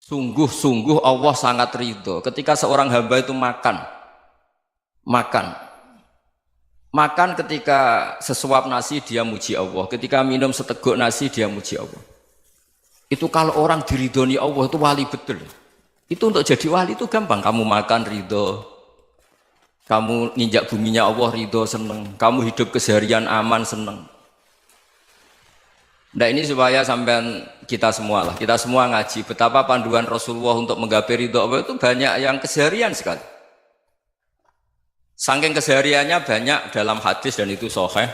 Sungguh-sungguh Allah sangat ridho ketika seorang hamba itu makan ketika sesuap nasi dia muji Allah, ketika minum seteguk nasi dia muji Allah. Itu kalau orang diridhoni Allah itu wali betul. Itu untuk jadi wali itu gampang, kamu makan ridho, kamu nginjak buminya Allah ridho seneng, kamu hidup keseharian aman seneng. Nah ini supaya sampean kita semua ngaji betapa panduan Rasulullah untuk menggapai ridho Allah itu banyak yang keseharian sekali. Saking kesehariannya banyak dalam hadis dan itu sahih.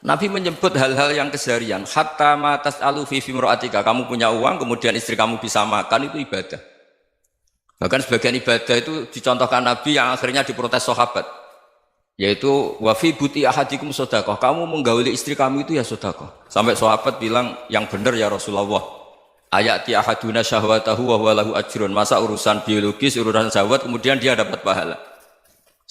Nabi menyebut hal-hal yang keseharian. Hatta ma tas'alu fi fimra'atika, kamu punya uang kemudian istri kamu bisa makan itu ibadah. Bahkan sebagian ibadah itu dicontohkan Nabi yang akhirnya diprotes sahabat. Yaitu wa fi buti ahadikum sedekah, kamu menggauli istri kamu itu ya sedekah. Sampai sahabat bilang yang benar ya Rasulullah. Ayati ahaduna syahwatahu wa huwa lahu ajrun. Masa urusan biologis, urusan syahwat kemudian dia dapat pahala.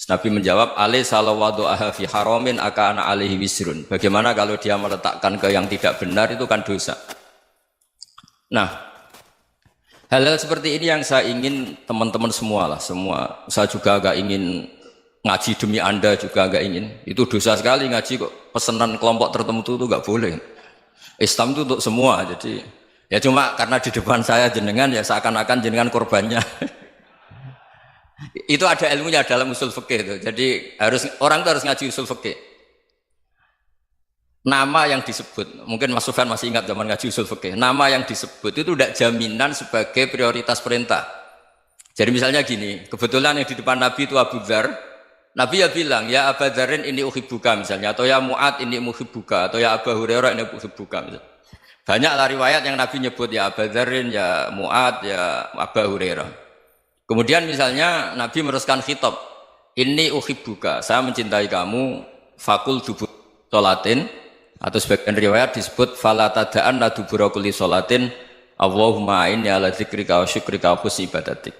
Nabi menjawab, alaysa lawadu'aha fi haramin akana alaihi wisrun. Bagaimana kalau dia meletakkan ke yang tidak benar itu kan dosa. Nah, hal-hal seperti ini yang saya ingin teman-teman semua saya juga agak ingin ngaji demi Anda juga agak ingin. Itu dosa sekali ngaji kok pesanan kelompok tertentu itu enggak boleh. Islam itu untuk semua. Jadi ya cuma karena di depan saya jenengan ya seakan-akan jenengan korbannya. Itu ada ilmunya dalam usul fikih itu. Jadi orang itu harus ngaji usul fikih. Nama yang disebut, mungkin Mas Sufyan masih ingat zaman ngaji usul fikih. Nama yang disebut itu tidak jaminan sebagai prioritas perintah. Jadi misalnya gini, kebetulan yang di depan Nabi itu Abu Dzar. Nabi ya bilang, ya Aba Dzarin ini uhibbuka misalnya, atau ya Mu'ad ini muhibbuka, atau ya Aba Hurairah ini uhibbuka misalnya. Banyaklah riwayat yang Nabi nyebut ya Aba Dzarin, ya Mu'ad, ya Aba Hurairah. Kemudian misalnya Nabi meneruskan khitab, ini uhibbuka, saya mencintai kamu, fakul dubur sholatin, atau sebagian riwayat disebut fala tada'an la dubura kulli sholatin, Allahumma inni ala dzikrika wa syukrika wa husni ibadatik.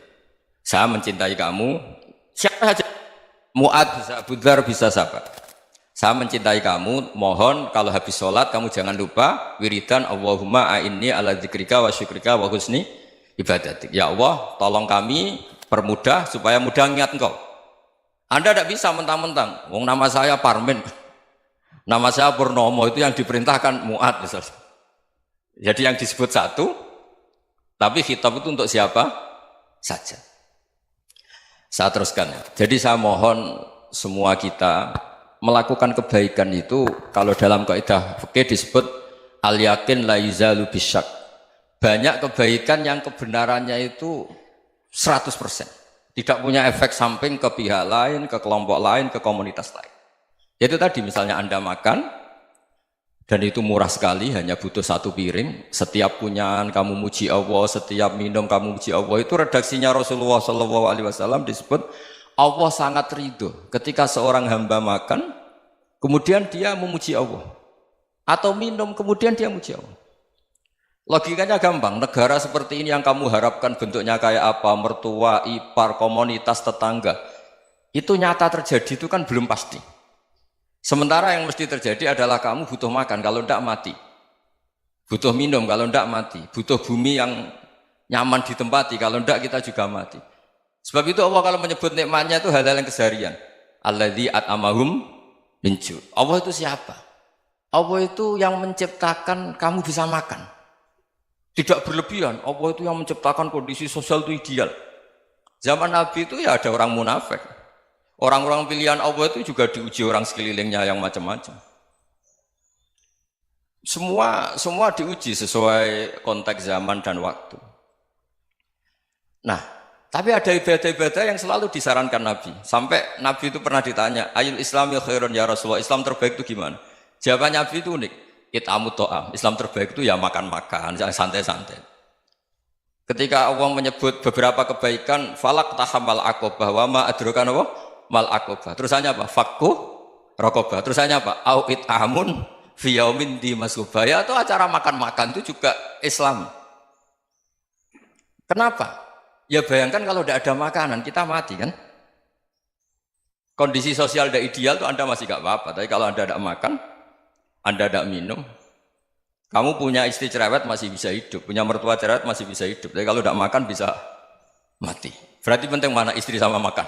Saya mencintai kamu, siapa saja. Mu'ad bisa, Abu Dzar bisa siapa? Saya mencintai kamu, mohon kalau habis sholat kamu jangan lupa wiridan Allahumma a'inni ala dzikrika wa syukrika wa husni ibadatik. Ya Allah, tolong kami permudah supaya mudah ingat engkau. Anda tidak bisa mentang-mentang, wong nama saya Parmin, nama saya Purnomo, itu yang diperintahkan Mu'ad misalnya. Jadi yang disebut satu, tapi khitab itu untuk siapa saja. Saya teruskan. Jadi saya mohon semua kita melakukan kebaikan itu kalau dalam kaidah fikih disebut al yakin la yuzalu bisyak. Banyak kebaikan yang kebenarannya itu 100%. Tidak punya efek samping ke pihak lain, ke kelompok lain, ke komunitas lain. Itu tadi misalnya Anda makan dan itu murah sekali, hanya butuh satu piring. Setiap punyaan kamu muji Allah, setiap minum kamu muji Allah. Itu redaksinya Rasulullah SAW disebut Allah sangat ridho ketika seorang hamba makan, kemudian dia memuji Allah, atau minum kemudian dia muji Allah. Logikanya gampang. Negara seperti ini yang kamu harapkan bentuknya kayak apa, mertua, ipar, komunitas, tetangga, itu nyata terjadi itu kan belum pasti. Sementara yang mesti terjadi adalah kamu butuh makan, kalau tidak mati. Butuh minum, kalau tidak mati. Butuh bumi yang nyaman ditempati, kalau tidak kita juga mati. Sebab itu Allah kalau menyebut nikmatnya itu hal-hal yang keseharian. Alladzi at'amahum min ju'. Allah itu siapa? Allah itu yang menciptakan kamu bisa makan. Tidak berlebihan. Allah itu yang menciptakan kondisi sosial itu ideal. Zaman Nabi itu ya ada orang munafik. Orang-orang pilihan Allah itu juga diuji orang sekelilingnya yang macam-macam. Semua diuji sesuai konteks zaman dan waktu. Nah, tapi ada ibadah-ibadah yang selalu disarankan Nabi. Sampai Nabi itu pernah ditanya, ayul islami khairun ya Rasulullah, Islam terbaik itu gimana? Jawaban Nabi itu unik. It'amu to'am. Islam terbaik itu ya makan-makan, yang santai-santai. Ketika Allah menyebut beberapa kebaikan, falak tahamal aqobah wa ma adrokan Allah mal aqobah. Terusannya apa? Fakku raqobah. Terusannya apa? Au it'amun fi yaumin di masubah. Ya, atau acara makan-makan itu juga Islam. Kenapa? Ya bayangkan kalau tidak ada makanan, kita mati kan? Kondisi sosial tidak ideal itu Anda masih gak apa-apa. Tapi kalau Anda tidak makan, Anda tidak minum, Kamu punya istri cerewet masih bisa hidup, punya mertua cerewet masih bisa hidup. Tapi kalau tidak makan bisa mati. Berarti penting mana istri sama makan?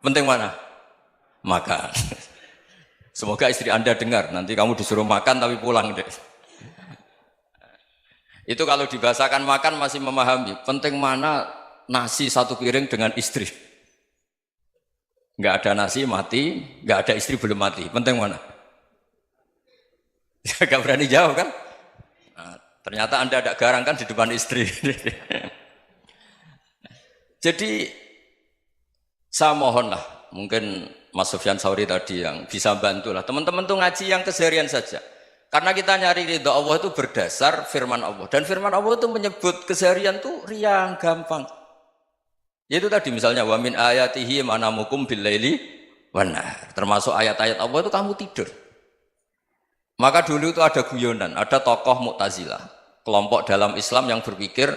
Penting mana? Makan. Semoga istri Anda dengar, nanti kamu disuruh makan tapi pulang deh. Itu kalau dibahasakan makan masih memahami. Penting mana nasi satu piring dengan istri. Nggak ada nasi mati, nggak ada istri belum mati. Penting mana? Gak berani jawab kan? Nah, ternyata Anda ada garang kan di depan istri. Jadi saya mohonlah, mungkin Mas Sufyan Sauri tadi yang bisa bantulah. Teman-teman tuh ngaji yang keseharian saja. Karena kita nyari ridha Allah itu berdasar firman Allah. Dan firman Allah itu menyebut keseharian tuh riang, gampang. Yaitu tadi misalnya wa min ayatihi manamukum bil laili wan nahar. Termasuk ayat-ayat Allah itu kamu tidur. Maka dulu itu ada guyonan, ada tokoh Mu'tazilah, kelompok dalam Islam yang berpikir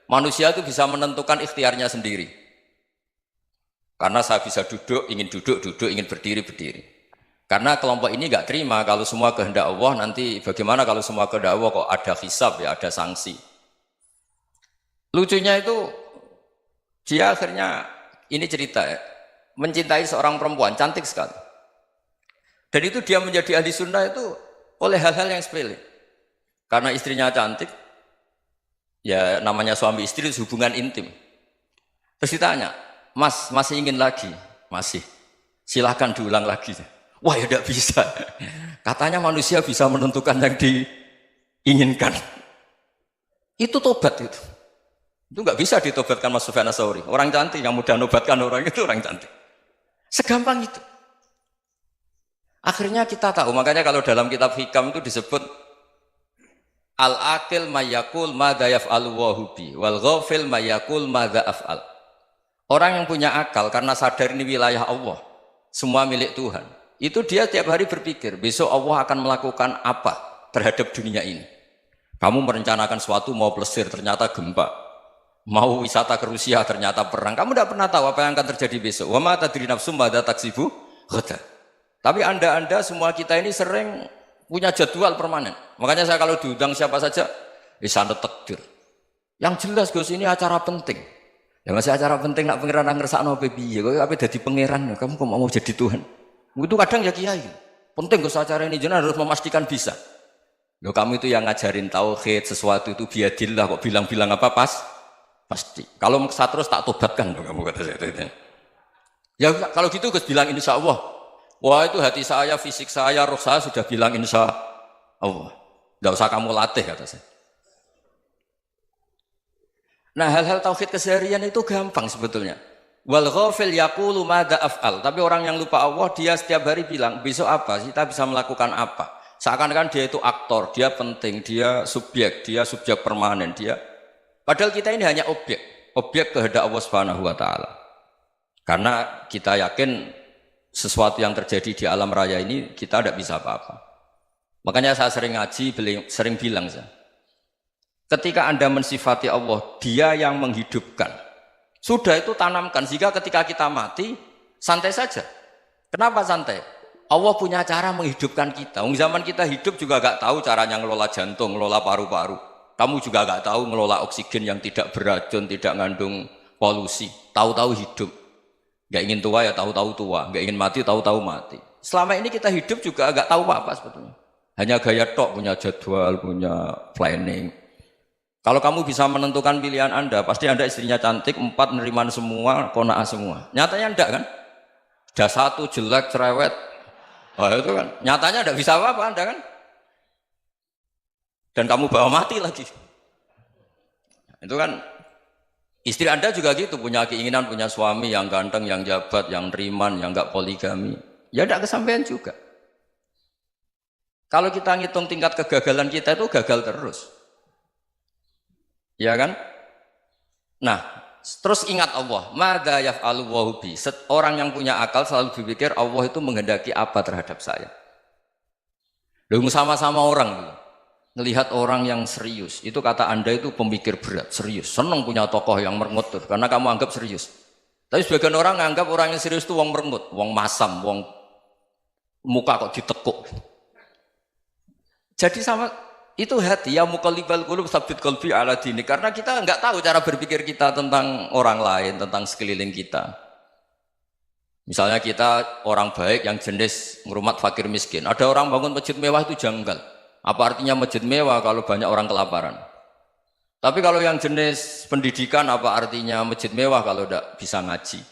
manusia itu bisa menentukan ikhtiarnya sendiri. Karena saya bisa duduk, ingin berdiri, berdiri. Karena kelompok ini nggak terima kalau semua kehendak Allah, nanti bagaimana kalau semua kehendak Allah kok ada hisab ya, ada sanksi. Lucunya itu dia akhirnya, ini cerita ya, mencintai seorang perempuan, cantik sekali. Dan itu dia menjadi ahli sunnah itu oleh hal-hal yang sepele. Karena istrinya cantik, ya namanya suami istri hubungan intim. Terus ditanya, Mas, masih ingin lagi? Masih. Silahkan diulang lagi. Wah ya tidak bisa. Katanya manusia bisa menentukan yang diinginkan. Itu tobat itu. Itu nggak bisa ditobatkan Mas Sufyan Ats-Tsauri. Orang cantik yang mudah nobatkan orang itu orang cantik. Segampang itu. Akhirnya kita tahu, makanya kalau dalam kitab Hikam itu disebut al-aqil mayyakul madza yaf'alu wa hubi wal ghafil mayyakul madza af'al. Orang yang punya akal karena sadar ini wilayah Allah, semua milik Tuhan. Itu dia tiap hari berpikir, besok Allah akan melakukan apa terhadap dunia ini. Kamu merencanakan suatu mau plesir, ternyata gempa. Mau wisata ke Rusia, ternyata perang. Kamu tidak pernah tahu apa yang akan terjadi besok. Wa ma tadri nafsum madza taksibu ghadan. Tapi anda semua kita ini sering punya jadwal permanen. Makanya saya kalau diundang siapa saja, sanad takdir. Yang jelas Gus ini acara penting. Ya masih acara penting nak pangeran ngersakno piye? Kok ape dadi pangeran? Kamu kok mau jadi Tuhan? Itu kadang ya kiai. Penting Gus acara ini jenengan harus memastikan bisa. Loh kamu itu yang ngajarin tauhid, sesuatu itu biadillah kok bilang-bilang apa pasti. Kalau maksa terus tak tobatkan loh kamu kata saya. Ya kalau gitu Gus bilang insya Allah. Wah itu hati saya, fisik saya, roh saya sudah bilang insya Allah. Tidak usah kamu latih kata saya. Nah hal-hal tauhid keseharian itu gampang sebetulnya. Wal ghafil yaqulu madza af'al. Tapi orang yang lupa Allah dia setiap hari bilang besok apa? Kita bisa melakukan apa? Seakan-akan dia itu aktor, dia penting, dia subjek permanen, dia. Padahal kita ini hanya objek kehendak Allah Subhanahu wa taala. Karena kita yakin sesuatu yang terjadi di alam raya ini kita tidak bisa apa-apa. Makanya saya sering ngaji, sering bilang saya, ketika Anda mensifati Allah, Dia yang menghidupkan. Sudah itu tanamkan sehingga ketika kita mati santai saja. Kenapa santai? Allah punya cara menghidupkan kita. Zaman kita hidup juga gak tahu caranya ngelola jantung, ngelola paru-paru. Kamu juga gak tahu ngelola oksigen yang tidak beracun, tidak ngandung polusi. Tahu-tahu hidup. Gak ingin tua ya tahu-tahu tua, gak ingin mati tahu-tahu mati. Selama ini kita hidup juga agak tahu apa sebetulnya. Hanya gaya tok, punya jadwal, punya planning. Kalau kamu bisa menentukan pilihan Anda, pasti Anda istrinya cantik, 4 neriman semua, qanaah semua. Nyatanya enggak kan? Ada 1 jelek, cerewet. Oh itu kan, nyatanya enggak bisa apa-apa Anda kan? Dan kamu bawa mati lagi. Itu kan istri Anda juga gitu, punya keinginan, punya suami yang ganteng, yang jabat, yang neriman, yang enggak poligami. Ya enggak kesampaian juga. Kalau kita ngitung tingkat kegagalan kita itu gagal terus. Ya kan? Nah, terus ingat Allah, madza yaf'alu wa bi. Orang yang punya akal selalu berpikir Allah itu menghendaki apa terhadap saya. Lalu sama-sama orang melihat orang yang serius, itu kata Anda itu pemikir berat, serius, senang punya tokoh yang merengut karena kamu anggap serius. Tapi sebagian orang anggap orang yang serius itu wong merengut, wong masam, wong muka kok ditekuk. Jadi sama Itu hati ya muqallibal qulub tsabbit qalbi ala dini. Karena kita enggak tahu cara berpikir kita tentang orang lain, tentang sekeliling kita. Misalnya kita orang baik yang jenis ngrumat fakir miskin. Ada orang bangun masjid mewah itu janggal. Apa artinya masjid mewah kalau banyak orang kelaparan? Tapi kalau yang jenis pendidikan apa artinya masjid mewah kalau tidak bisa ngaji?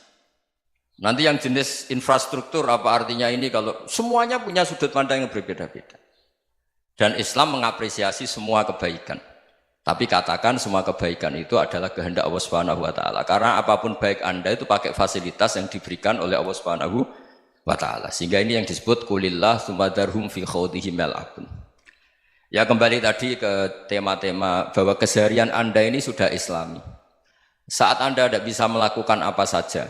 Nanti yang jenis infrastruktur apa artinya ini kalau semuanya punya sudut pandang yang berbeda-beda. Dan Islam mengapresiasi semua kebaikan. Tapi katakan semua kebaikan itu adalah kehendak Allah Subhanahu wa taala. Karena apapun baik Anda itu pakai fasilitas yang diberikan oleh Allah Subhanahu wa taala. Sehingga ini yang disebut qulillah tsumadarhum fi khawdihim yal'abun. Ya kembali tadi ke tema-tema bahwa keseharian Anda ini sudah Islami. Saat Anda tidak bisa melakukan apa saja.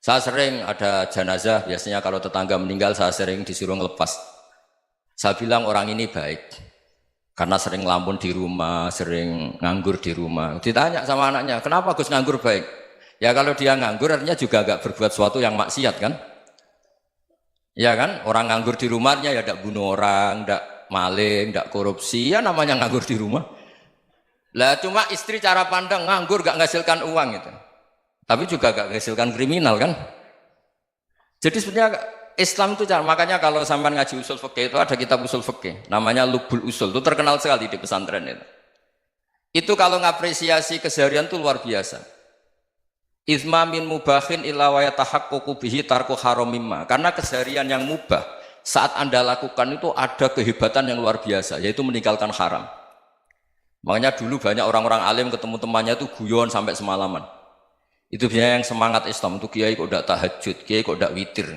Saya sering ada jenazah, biasanya kalau tetangga meninggal saya sering disuruh ngelepas. Saya bilang orang ini baik karena sering ngelamun di rumah, sering nganggur di rumah. Ditanya sama anaknya, kenapa Gus nganggur baik? Ya kalau dia nganggur artinya juga agak berbuat sesuatu yang maksiat kan? Ya kan? Orang nganggur di rumahnya ya tidak bunuh orang, tidak maling, tidak korupsi, ya namanya nganggur di rumah. Lah cuma istri cara pandang nganggur gak menghasilkan uang itu. Tapi juga gak menghasilkan kriminal kan? Jadi sebenarnya Islam itu makanya kalau sampai ngaji usul fikih itu ada kitab usul fikih namanya Lubul Usul, itu terkenal sekali di pesantren itu. Itu kalau ngapresiasi keseharian itu luar biasa. Izma min mubahin illa wa yatahaqqaqu bihi tarku haramimma. Karena keseharian yang mubah saat Anda lakukan itu ada kehebatan yang luar biasa, yaitu meninggalkan haram. Makanya dulu banyak orang-orang alim ketemu temannya itu guyon sampai semalaman. Itu biasanya yang semangat Islam itu kiai kok tidak tahajud, kiai kok tidak witir.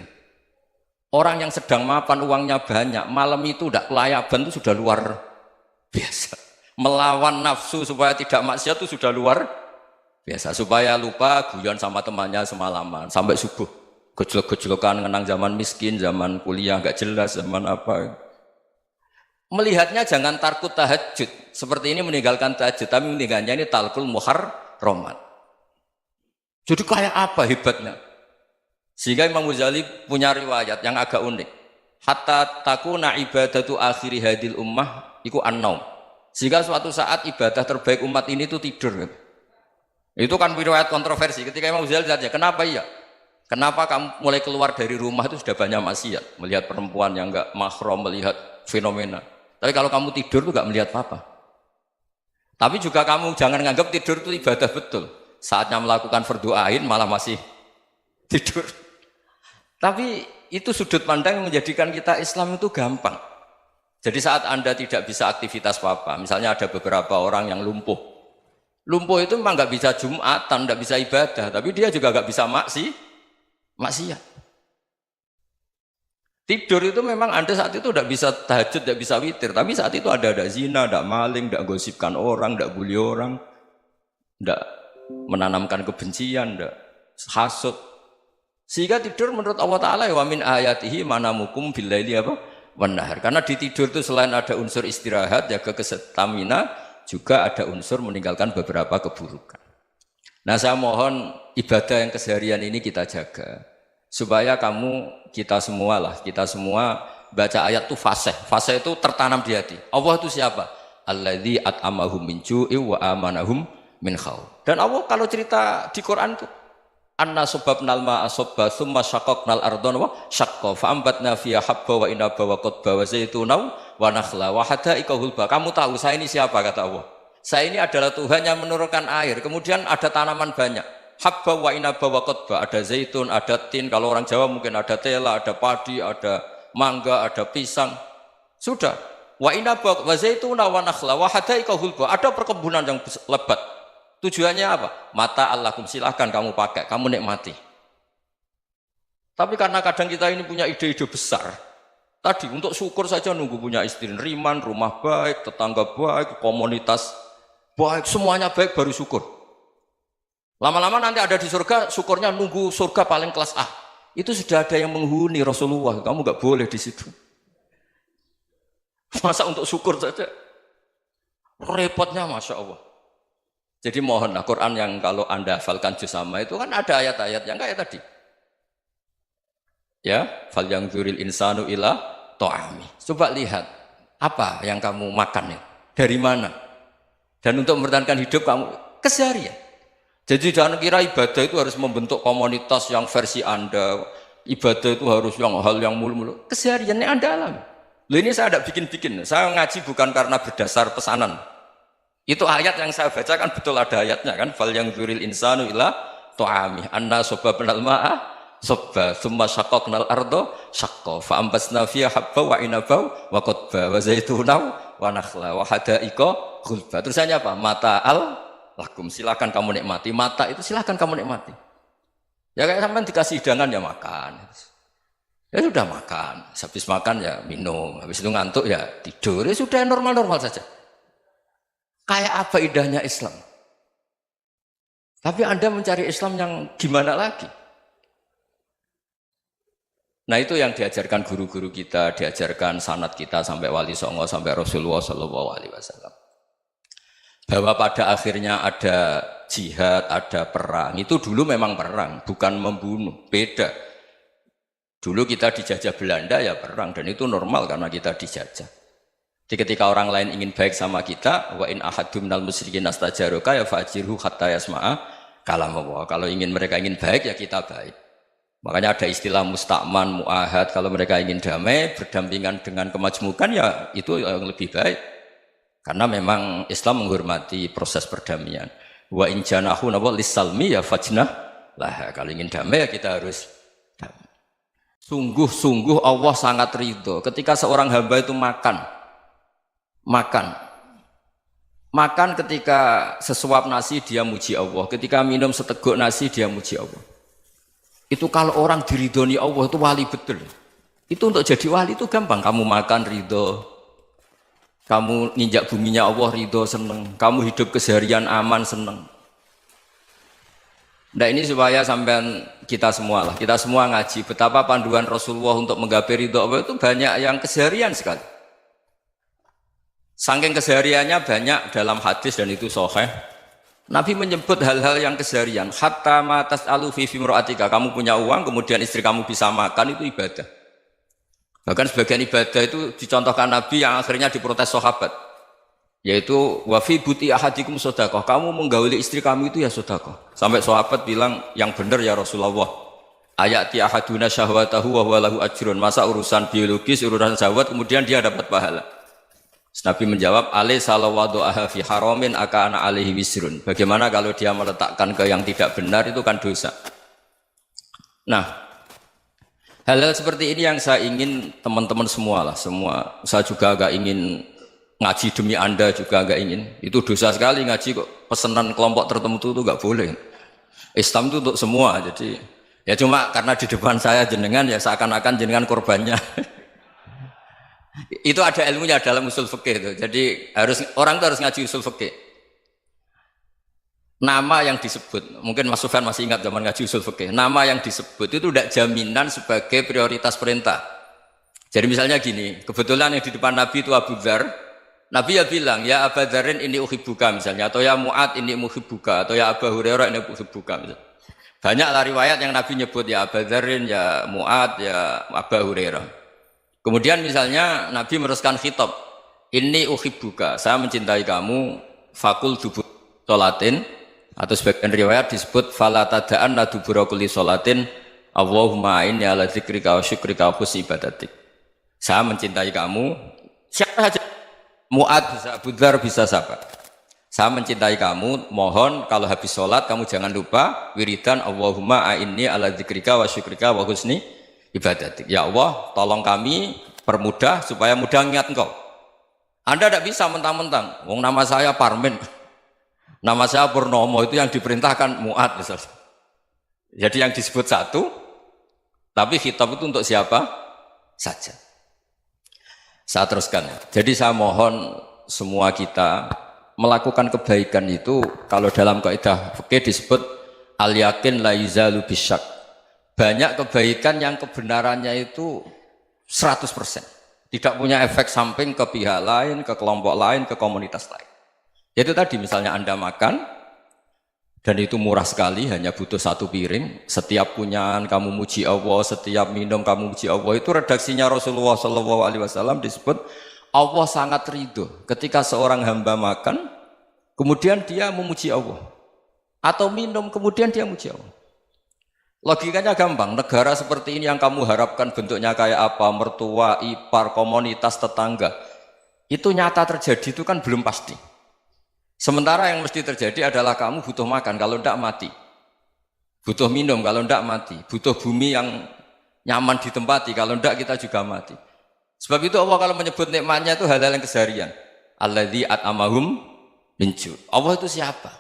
Orang yang sedang mapan uangnya banyak, malam itu tidak kelayaban itu sudah luar biasa. Melawan nafsu supaya tidak maksiat itu sudah luar biasa. Supaya lupa guyon sama temannya semalaman sampai subuh. Gejlok-gejlokan ngenang zaman miskin, zaman kuliah nggak jelas, zaman apa. Melihatnya jangan tarkut tahajud. Seperti ini meninggalkan tahajud, tapi meninggalkannya ini talkul muharramat. Jadi kayak apa hebatnya? Sehingga Imam Ghazali punya riwayat yang agak unik. Hatta takuna ibadatu akhiri hadil ummah iku an-naum. Sehingga suatu saat ibadah terbaik umat ini itu tidur. Itu kan riwayat kontroversi. Ketika Imam Ghazali tanya, kenapa iya? Kenapa kamu mulai keluar dari rumah itu sudah banyak maksiat? Melihat perempuan yang enggak mahram, melihat fenomena. Tapi kalau kamu tidur itu enggak melihat apa-apa. Tapi juga kamu jangan menganggap tidur itu ibadah betul. Saatnya melakukan fardu ain malah masih tidur. Tapi itu sudut pandang yang menjadikan kita Islam itu gampang. Jadi saat Anda tidak bisa aktivitas apa-apa, misalnya ada beberapa orang yang lumpuh. Lumpuh itu memang nggak bisa Jumatan, nggak bisa ibadah, tapi dia juga nggak bisa maksiat. Tidur itu memang Anda saat itu tidak bisa tahajud, tidak bisa witir, tapi saat itu ada zina, ada maling, tidak gosipkan orang, tidak bully orang, tidak menanamkan kebencian, tidak hasud. Sehingga tidur menurut Allah Ta'ala wa min ayatihi manamukum billaili apa? Wan-nahar. Karena di tidur itu selain ada unsur istirahat, jaga kestamina, juga ada unsur meninggalkan beberapa keburukan. Nah saya mohon ibadah yang keseharian ini kita jaga. Supaya kita semua baca ayat itu fasih. Fasih itu tertanam di hati. Allah itu siapa? Alladzi at'amahum min ju'i wa amanahum min khauf. Dan Allah kalau cerita di Quran itu anna subabnal ma'a subba thumma syaqaqnal ardhan wa syaqqa fa ambatna fiha habba wa inaba wa qadba wa zaituna wa nakhla wa hada'iqa hulba. Kamu tahu saya ini siapa kata Allah? Saya ini adalah Tuhan yang menurunkan air, kemudian ada tanaman banyak. Habba wa inaba wa qadba, ada zaitun, ada tin, kalau orang Jawa mungkin ada tela, ada padi, ada mangga, ada pisang. Sudah. Wa inaba wa zaituna wa nakhla wa hada'iqa hulba. Ada perkebunan yang lebat. Tujuannya apa? Mata Allahkum, silahkan kamu pakai, kamu nikmati. Tapi karena kadang kita ini punya ide-ide besar. Tadi untuk syukur saja nunggu punya istri riman, rumah baik, tetangga baik, komunitas baik, semuanya baik baru syukur. Lama-lama nanti ada di surga, syukurnya nunggu surga paling kelas A. Itu sudah ada yang menghuni Rasulullah, kamu nggak boleh di situ. Masa untuk syukur saja? Repotnya Masya Allah. Jadi mohonlah Quran yang kalau Anda hafalkan juz sama itu kan ada ayat-ayat yang kayak tadi. Ya, fal yang dzuril insanu ila ta'ami. Coba lihat Apa yang kamu makan ya? Dari mana? Dan untuk mempertahankan hidup kamu keseharian. Jadi jangan kira ibadah itu harus membentuk komunitas yang versi Anda. Ibadah itu harus hal yang mulu-mulu. Kesehariannya Anda alami. Loh, ini saya tidak bikin-bikin. Saya ngaji bukan karena berdasar pesanan. Itu ayat yang saya baca kan betul ada ayatnya kan. Fal yang dzuril insanu ila tu'ami anna sobabnal ma'a sobba thumma syaqaqnal ardo syaqqa fa ambasna fiha habba wa inaba wa qadba wa zaituna wa nakhla wa hada'iqa ghulba. Terusannya apa? Mata'al lakum, silakan kamu nikmati. Mata itu silakan kamu nikmati. Ya kayak sampean dikasih hidangan ya makan. Ya sudah makan, habis makan ya minum, habis itu ngantuk ya tidur, ya sudah normal-normal saja. Kayak apa indahnya Islam? Tapi Anda mencari Islam yang gimana lagi? Nah itu yang diajarkan guru-guru kita, diajarkan sanad kita sampai Wali Songo, sampai Rasulullah SAW. Bahwa pada akhirnya ada jihad, ada perang. Itu dulu memang perang, bukan membunuh, beda. Dulu kita dijajah Belanda ya perang, dan itu normal karena kita dijajah. Jadi ketika orang lain ingin baik sama kita, wa in ahadum minal musyrikin astajaruka ya fa'jirhu hatta yasma'a kalam Allah. Kalau mereka ingin baik ya kita baik. Makanya ada istilah mustakman, mu'ahad. Kalau mereka ingin damai, berdampingan dengan kemajmukan ya itu yang lebih baik. Karena memang Islam menghormati proses perdamaian. Wa in janahu lis-salmi ya fajnah lah. Kalau ingin damai ya kita harus damai. Sungguh-sungguh Allah sangat ridho ketika seorang hamba itu makan ketika sesuap nasi dia muji Allah, ketika minum seteguk nasi dia muji Allah. Itu kalau orang diridhoni Allah itu wali betul. Itu untuk jadi wali itu gampang. Kamu makan ridho, kamu nginjak buminya Allah ridho seneng, kamu hidup keseharian aman seneng. Nah ini supaya sampean kita semua ngaji betapa panduan Rasulullah untuk menggapai ridho Allah itu banyak yang keseharian sekali. Saking kesehariannya banyak dalam hadis dan itu sahih. Nabi menyebut hal-hal yang keseharian. Hatta ma tas'alu fi fimra'atika. Kamu punya uang kemudian istri kamu bisa makan itu ibadah. Bahkan sebagian ibadah itu dicontohkan Nabi yang akhirnya diprotes sahabat. Yaitu wafi buti ahadikum sodakoh, kamu menggauli istri kamu itu ya sodakoh. Sampai sahabat bilang yang benar ya Rasulullah. Ayati ahaduna syahwatahu wa huwa lahu ajrun. Masa urusan biologis, urusan syahwat kemudian dia dapat pahala. Nabi menjawab alai salawadu aha fi haramin akana alaihi wisrun. Bagaimana kalau dia meletakkan ke yang tidak benar itu kan dosa. Nah, hal-hal seperti ini yang saya ingin teman-teman semua saya juga agak ingin ngaji demi Anda juga agak ingin. Itu dosa sekali ngaji kok pesanan kelompok tertentu itu enggak boleh. Islam itu untuk semua. Jadi ya cuma karena di depan saya jenengan ya seakan-akan jenengan korbannya. Itu ada ilmunya dalam usul fikih itu. Jadi orang itu harus ngaji usul fikih. Nama yang disebut, mungkin Mas Sufyan masih ingat zaman ngaji usul fikih. Nama yang disebut itu tidak jaminan sebagai prioritas perintah. Jadi misalnya gini, kebetulan yang di depan Nabi itu Abu Dzar. Nabi ya bilang, ya Abu Dzarin ini uhibbuka misalnya, atau ya Mu'ad ini uhibbuka, atau ya Abu Hurairah ini uhibbuka misalnya. Banyaklah riwayat yang Nabi nyebut ya Abu Dzarin, ya Mu'ad, ya Abu Hurairah. Kemudian misalnya Nabi meneruskan khitab, ini uhibbuka, saya mencintai kamu, fakul dubur sholatin, atau sebagian riwayat disebut fala tada'an la dubura kulli sholatin, Allahumma inni ala dzikrika wa syukrika wa husni ibadatik. Saya mencintai kamu, siapa saja. Mu'ad bisa, Abu Dzar bisa siapa? Saya mencintai kamu, mohon kalau habis sholat kamu jangan lupa wiridan Allahumma a'inni ala dzikrika wa syukrika wa husni ibadatik. Ya Allah, tolong kami permudah supaya mudah ingat engkau. Anda tidak bisa mentang-mentang, wong nama saya Parmin, nama saya Purnomo, itu yang diperintahkan Mu'ad misalnya. Jadi yang disebut satu, tapi khitab itu untuk siapa saja. Saya teruskan. Jadi saya mohon semua kita melakukan kebaikan itu kalau dalam kaidah fikih disebut al yakin la yuzalu bisyak. Banyak kebaikan yang kebenarannya itu 100%. Tidak punya efek samping ke pihak lain, ke kelompok lain, ke komunitas lain. Itu tadi misalnya Anda makan dan itu murah sekali, hanya butuh satu piring. Setiap punyaan kamu muji Allah, setiap minum kamu muji Allah. Itu redaksinya Rasulullah SAW disebut Allah sangat ridho ketika seorang hamba makan, kemudian dia memuji Allah. Atau minum, kemudian dia memuji Allah. Logikanya gampang, negara seperti ini yang kamu harapkan bentuknya kayak apa, mertua, ipar, komunitas, tetangga, itu nyata terjadi itu kan belum pasti. Sementara yang mesti terjadi adalah kamu butuh makan, kalau tidak mati. Butuh minum, kalau tidak mati. Butuh bumi yang nyaman ditempati, kalau tidak kita juga mati. Sebab itu Allah kalau menyebut nikmatnya itu hal-hal yang keseharian. Alladzi at'amahum min ju'. Allah itu siapa?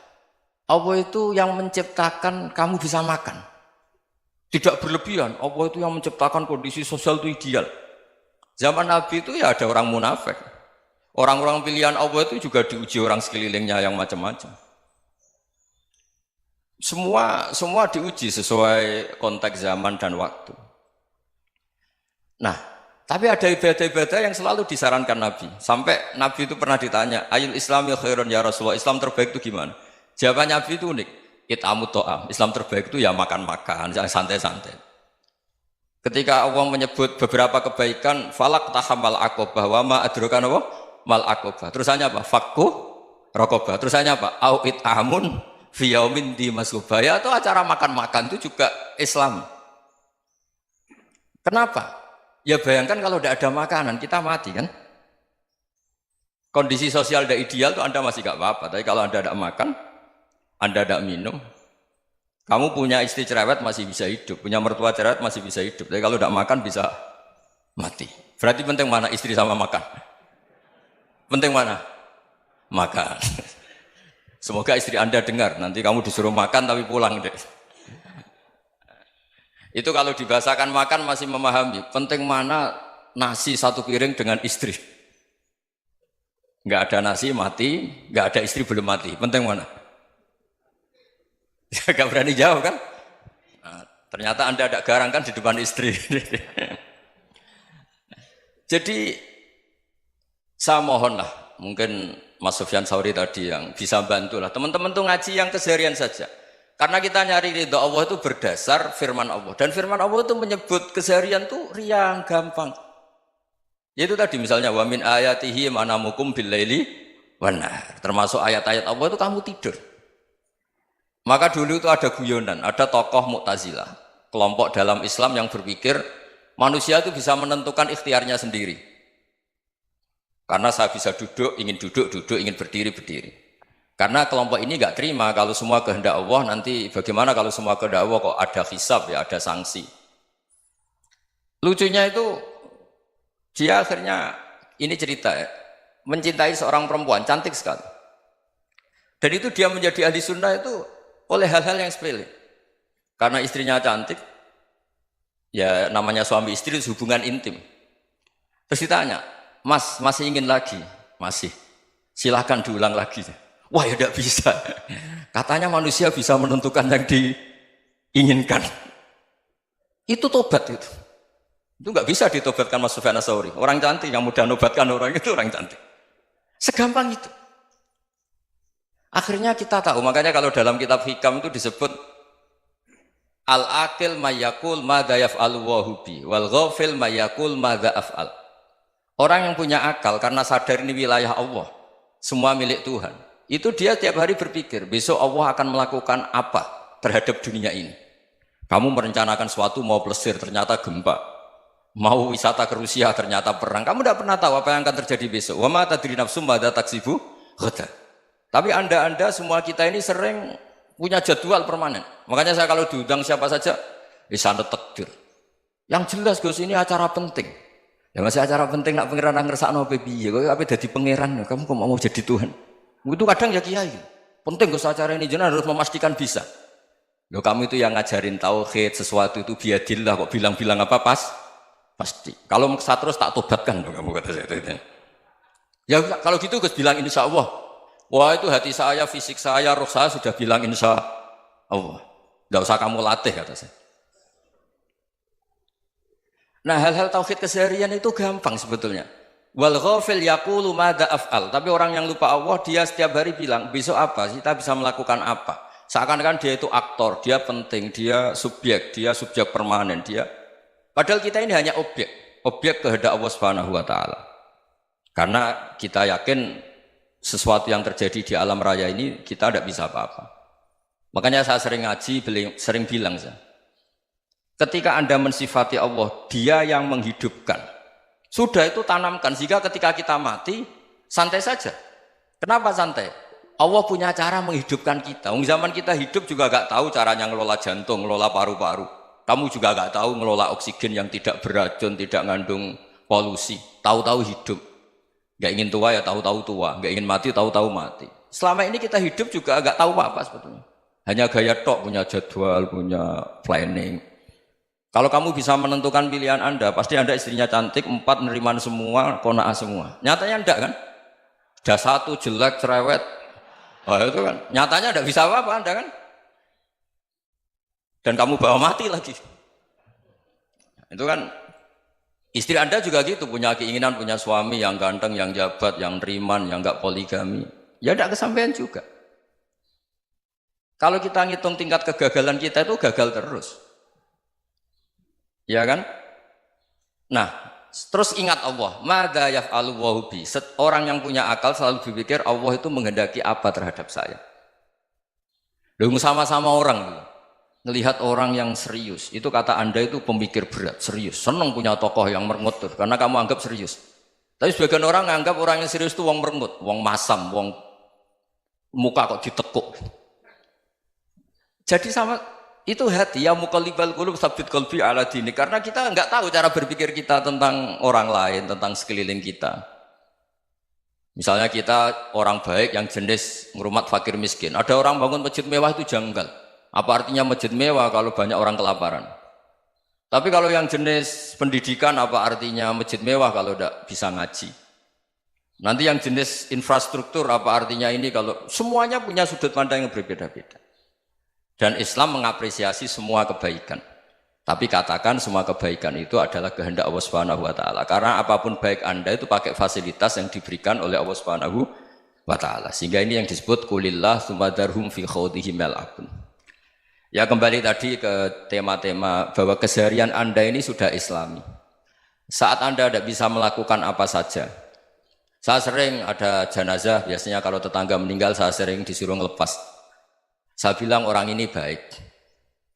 Allah itu yang menciptakan kamu bisa makan. Tidak berlebihan, Allah itu yang menciptakan kondisi sosial itu ideal. Zaman Nabi itu ya ada orang munafik. Orang-orang pilihan Allah itu juga diuji orang sekelilingnya yang macam-macam. Semua diuji sesuai konteks zaman dan waktu. Nah, tapi ada ibadah-ibadah yang selalu disarankan Nabi. Sampai Nabi itu pernah ditanya, Ayul Islami khairun ya Rasulullah, Islam terbaik itu gimana? Jawaban Nabi itu unik. It'amut to'am. Islam terbaik itu ya makan-makan, santai-santai. Ketika Allah menyebut beberapa kebaikan, falak tahamal akobah, wa ma adrokan apa? Mal akobah. Terusannya apa? Fakku rokobah. Terusannya apa? Au it'amun fiyaumin di masubaya. Atau acara makan-makan itu juga Islam. Kenapa? Ya bayangkan kalau tidak ada makanan, kita mati kan? Kondisi sosial tidak ideal itu Anda masih gak apa-apa. Tapi kalau Anda tidak makan, Anda tidak minum, kamu punya istri cerewet masih bisa hidup, punya mertua cerewet masih bisa hidup, tapi kalau tidak makan bisa mati. Berarti penting mana istri sama makan? Penting mana? Makan. Semoga istri Anda dengar, nanti kamu disuruh makan tapi pulang deh. Itu kalau dibahasakan makan masih memahami, penting mana nasi satu piring dengan istri. Nggak ada nasi mati, nggak ada istri belum mati, penting mana? Gak berani jawab kan? Nah, ternyata Anda ada garang kan di depan istri. Jadi saya mohonlah, mungkin Mas Sufyan Sauri tadi yang bisa bantulah. Teman-teman tuh ngaji yang keseharian saja. Karena kita nyari ridha Allah itu berdasar firman Allah. Dan firman Allah itu menyebut keseharian tuh riang, gampang. Yaitu tadi misalnya wa min ayatihi manamukum bil laili wan nahar. Termasuk ayat-ayat Allah itu kamu tidur. Maka dulu itu ada guyonan, ada tokoh Mu'tazilah, kelompok dalam Islam yang berpikir manusia itu bisa menentukan ikhtiarnya sendiri. Karena saya bisa duduk, ingin berdiri, berdiri. Karena kelompok ini nggak terima kalau semua kehendak Allah, nanti bagaimana kalau semua kehendak Allah kok ada hisab ya, ada sanksi. Lucunya itu dia akhirnya ini cerita ya, mencintai seorang perempuan cantik sekali. Dan itu dia menjadi ahli sunnah itu oleh hal-hal yang sepele. Karena istrinya cantik, ya namanya suami istri itu hubungan intim. Terus ditanya, Mas masih ingin lagi? Masih. Silahkan diulang lagi. Wah ya tidak bisa. Katanya manusia bisa menentukan yang diinginkan. Itu tobat itu. Itu nggak bisa ditobatkan Mas Sufyan Ats-Tsauri. Orang cantik yang mudah nobatkan orang itu orang cantik. Segampang itu. Akhirnya kita tahu, makanya kalau dalam kitab Hikam itu disebut al-aqil mayyakul madza yaf'alu wa hubi wal ghafil mayyakul madza af'al. Orang yang punya akal karena sadar ini wilayah Allah, semua milik Tuhan. Itu dia tiap hari berpikir, besok Allah akan melakukan apa terhadap dunia ini. Kamu merencanakan sesuatu mau plesir, ternyata gempa. Mau wisata ke Rusia, ternyata perang. Kamu tidak pernah tahu apa yang akan terjadi besok. Wa ma tadri nafsum madza taksibu ghadan. Tapi anda semua kita ini sering punya jadwal permanen. Makanya saya kalau diundang siapa saja, sana takdir. Yang jelas Gus ini acara penting. Ya masih acara penting nak pangeran ngersakno piye? Kok ape dadi pangeran? Kamu kok mau jadi Tuhan? Itu kadang ya kiai. Penting Gus acara ini jenengan harus memastikan bisa. Loh kamu itu yang ngajarin tauhid, sesuatu itu biadillah kok bilang-bilang apa pasti. Kalau saya terus tak tobatkan loh kamu kata saya. Ya kalau gitu Gus bilang insya Allah. Wah itu hati saya, fisik saya, roh saya sudah bilang insya Allah. Tidak usah kamu latih kata saya. Nah hal-hal tauhid keseharian itu gampang sebetulnya. Wal ghafil yaqulu madza af'al. Tapi orang yang lupa Allah dia setiap hari bilang besok apa? Kita bisa melakukan apa? Seakan-akan dia itu aktor, dia penting, dia subjek permanen, dia. Padahal kita ini hanya objek kehendak Allah Subhanahu wa taala. Karena kita yakin sesuatu yang terjadi di alam raya ini kita tidak bisa apa-apa. Makanya saya sering ngaji, sering bilang saya, ketika Anda mensifati Allah, Dia yang menghidupkan. Sudah itu tanamkan, sehingga ketika kita mati, santai saja. Kenapa santai? Allah punya cara menghidupkan kita. Zaman kita hidup juga gak tahu caranya ngelola jantung, ngelola paru-paru. Kamu juga gak tahu ngelola oksigen yang tidak beracun, tidak ngandung polusi. Tahu-tahu hidup. Gak ingin tua ya tahu-tahu tua, gak ingin mati tahu-tahu mati. Selama ini kita hidup juga gak tahu apa-apa sebetulnya. Hanya gaya tok, punya jadwal, punya planning. Kalau kamu bisa menentukan pilihan Anda, pasti Anda istrinya cantik, 4 neriman semua, kona'ah semua. Nyatanya enggak kan? Ada 1 jelek, cerewet. Oh itu kan, nyatanya enggak bisa apa-apa Anda kan? Dan kamu bawa mati lagi. Itu kan, istri Anda juga gitu, punya keinginan, punya suami yang ganteng, yang jabat, yang neriman, yang enggak poligami. Ya enggak kesampaian juga. Kalau kita ngitung tingkat kegagalan kita itu gagal terus. Ya kan? Nah, terus ingat Allah, madza yaf'alu wa bi. Orang yang punya akal selalu berpikir Allah itu menghendaki apa terhadap saya. Lalu sama-sama orang ngelihat orang yang serius, itu kata Anda itu pemikir berat, serius. Senang punya tokoh yang merengut tuh, karena kamu anggap serius. Tapi sebagian orang nganggap orang yang serius itu wong merengut, wong masam, wong muka kok ditekuk. Jadi sama itu hati ya muqallibal qulub tsabbit qalbi ala dini, karena kita enggak tahu cara berpikir kita tentang orang lain, tentang sekeliling kita. Misalnya kita orang baik yang jenis ngurmat fakir miskin, ada orang bangun masjid mewah itu janggal. Apa artinya masjid mewah kalau banyak orang kelaparan? Tapi kalau yang jenis pendidikan, apa artinya masjid mewah kalau tidak bisa ngaji? Nanti yang jenis infrastruktur, apa artinya ini kalau semuanya punya sudut pandang yang berbeda-beda. Dan Islam mengapresiasi semua kebaikan. Tapi katakan semua kebaikan itu adalah kehendak Allah Subhanahu wa taala. Karena apapun baik Anda itu pakai fasilitas yang diberikan oleh Allah Subhanahu wa taala. Sehingga ini yang disebut qulillah tsumma darhum fi khawdihim yal'abun. Ya kembali tadi ke tema-tema bahwa keseharian Anda ini sudah Islami. Saat Anda tidak bisa melakukan apa saja. Saya sering ada jenazah, biasanya kalau tetangga meninggal saya sering disuruh ngelepas. Saya bilang orang ini baik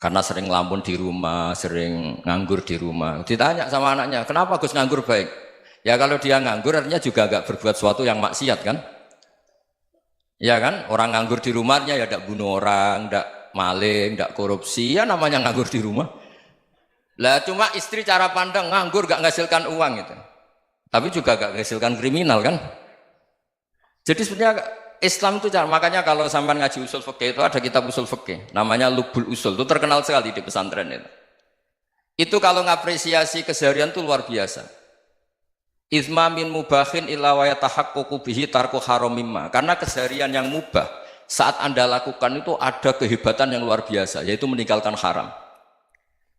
karena sering ngelamun di rumah, sering nganggur di rumah. Ditanya sama anaknya, kenapa Gus nganggur baik? Ya kalau dia nganggur artinya juga agak berbuat sesuatu yang maksiat kan? Ya kan? Orang nganggur di rumahnya ya tidak bunuh orang, tidak maling, tidak korupsi, ya namanya nganggur di rumah. Lah cuma istri cara pandang nganggur gak menghasilkan uang itu. Tapi juga gak menghasilkan kriminal kan? Jadi sebenarnya Islam itu makanya kalau sampai ngaji usul fikih itu ada kitab usul fikih namanya Lubul Usul, itu terkenal sekali di pesantren itu. Itu kalau ngapresiasi keseharian itu luar biasa. Izma min mubahin illa wa yatahaqqaqu bihi tarku haramimma. Karena keseharian yang mubah saat Anda lakukan itu ada kehebatan yang luar biasa, yaitu meninggalkan haram.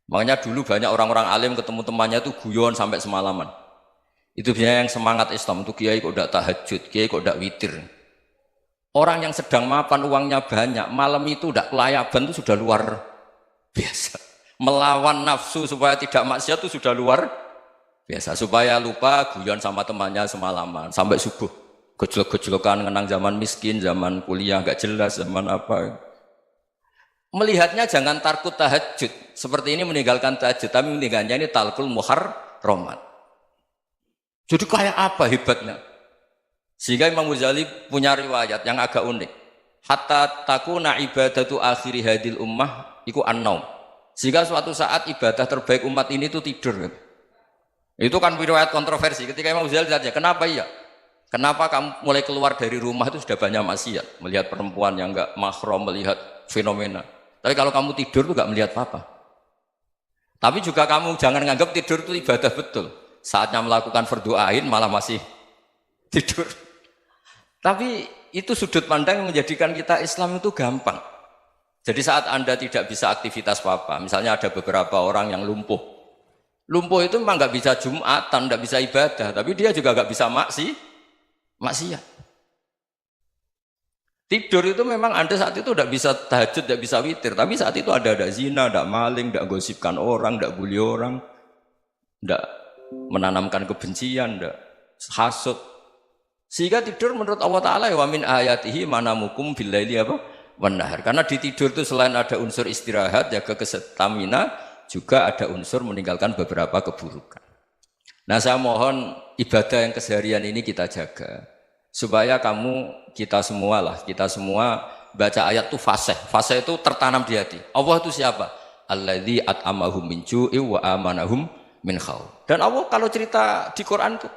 Makanya dulu banyak orang-orang alim ketemu temannya itu guyon sampai semalaman. Itu biasanya yang semangat Islam itu kiai kok tidak tahajud, kiai kok tidak witir. Orang yang sedang mapan uangnya banyak, malam itu tidak kelayaban itu sudah luar biasa. Melawan nafsu supaya tidak maksiat itu sudah luar biasa. Supaya lupa guyon sama temannya semalaman sampai subuh. Gejolak-gejolokan ngenang zaman miskin, zaman kuliah nggak jelas, zaman apa. Melihatnya jangan tarkut tahajud. Seperti ini meninggalkan tahajud, tapi meninggalkannya ini talkul muharramat. Jadi kayak apa hebatnya? Sehingga Imam Ghazali punya riwayat yang agak unik. Hatta takuna ibadatu akhiri hadil ummah iku an-naum. Sehingga suatu saat ibadah terbaik umat ini itu tidur. Itu kan riwayat kontroversi. Ketika Imam Ghazali tanya, kenapa iya? Kenapa kamu mulai keluar dari rumah itu sudah banyak maksiat? Melihat perempuan yang enggak mahram, melihat fenomena. Tapi kalau kamu tidur itu enggak melihat apa-apa. Tapi juga kamu jangan nganggap tidur itu ibadah betul. Saatnya melakukan fardu ain malah masih tidur. Tapi itu sudut pandang yang menjadikan kita Islam itu gampang. Jadi saat Anda tidak bisa aktivitas apa-apa, misalnya ada beberapa orang yang lumpuh. Lumpuh itu memang nggak bisa Jumatan, nggak bisa ibadah, tapi dia juga nggak bisa maksiat. Tidur itu memang Anda saat itu tidak bisa tahajud, tidak bisa witir, tapi saat itu ada zina, ada maling, tidak gosipkan orang, tidak bully orang, tidak menanamkan kebencian, tidak hasut. Sehingga tidur menurut Allah Ta'ala ya wa min ayatihi manamukum billaili apa? Wan nahar. Karena di tidur itu selain ada unsur istirahat, jaga stamina, juga ada unsur meninggalkan beberapa keburukan. Nah saya mohon ibadah yang keseharian ini kita jaga. Supaya kita semua baca ayat itu fasih. Fasih itu tertanam di hati. Allah itu siapa? Alladzi at'amahum min ju'i wa amanahum min khauf. Dan Allah kalau cerita di Quran itu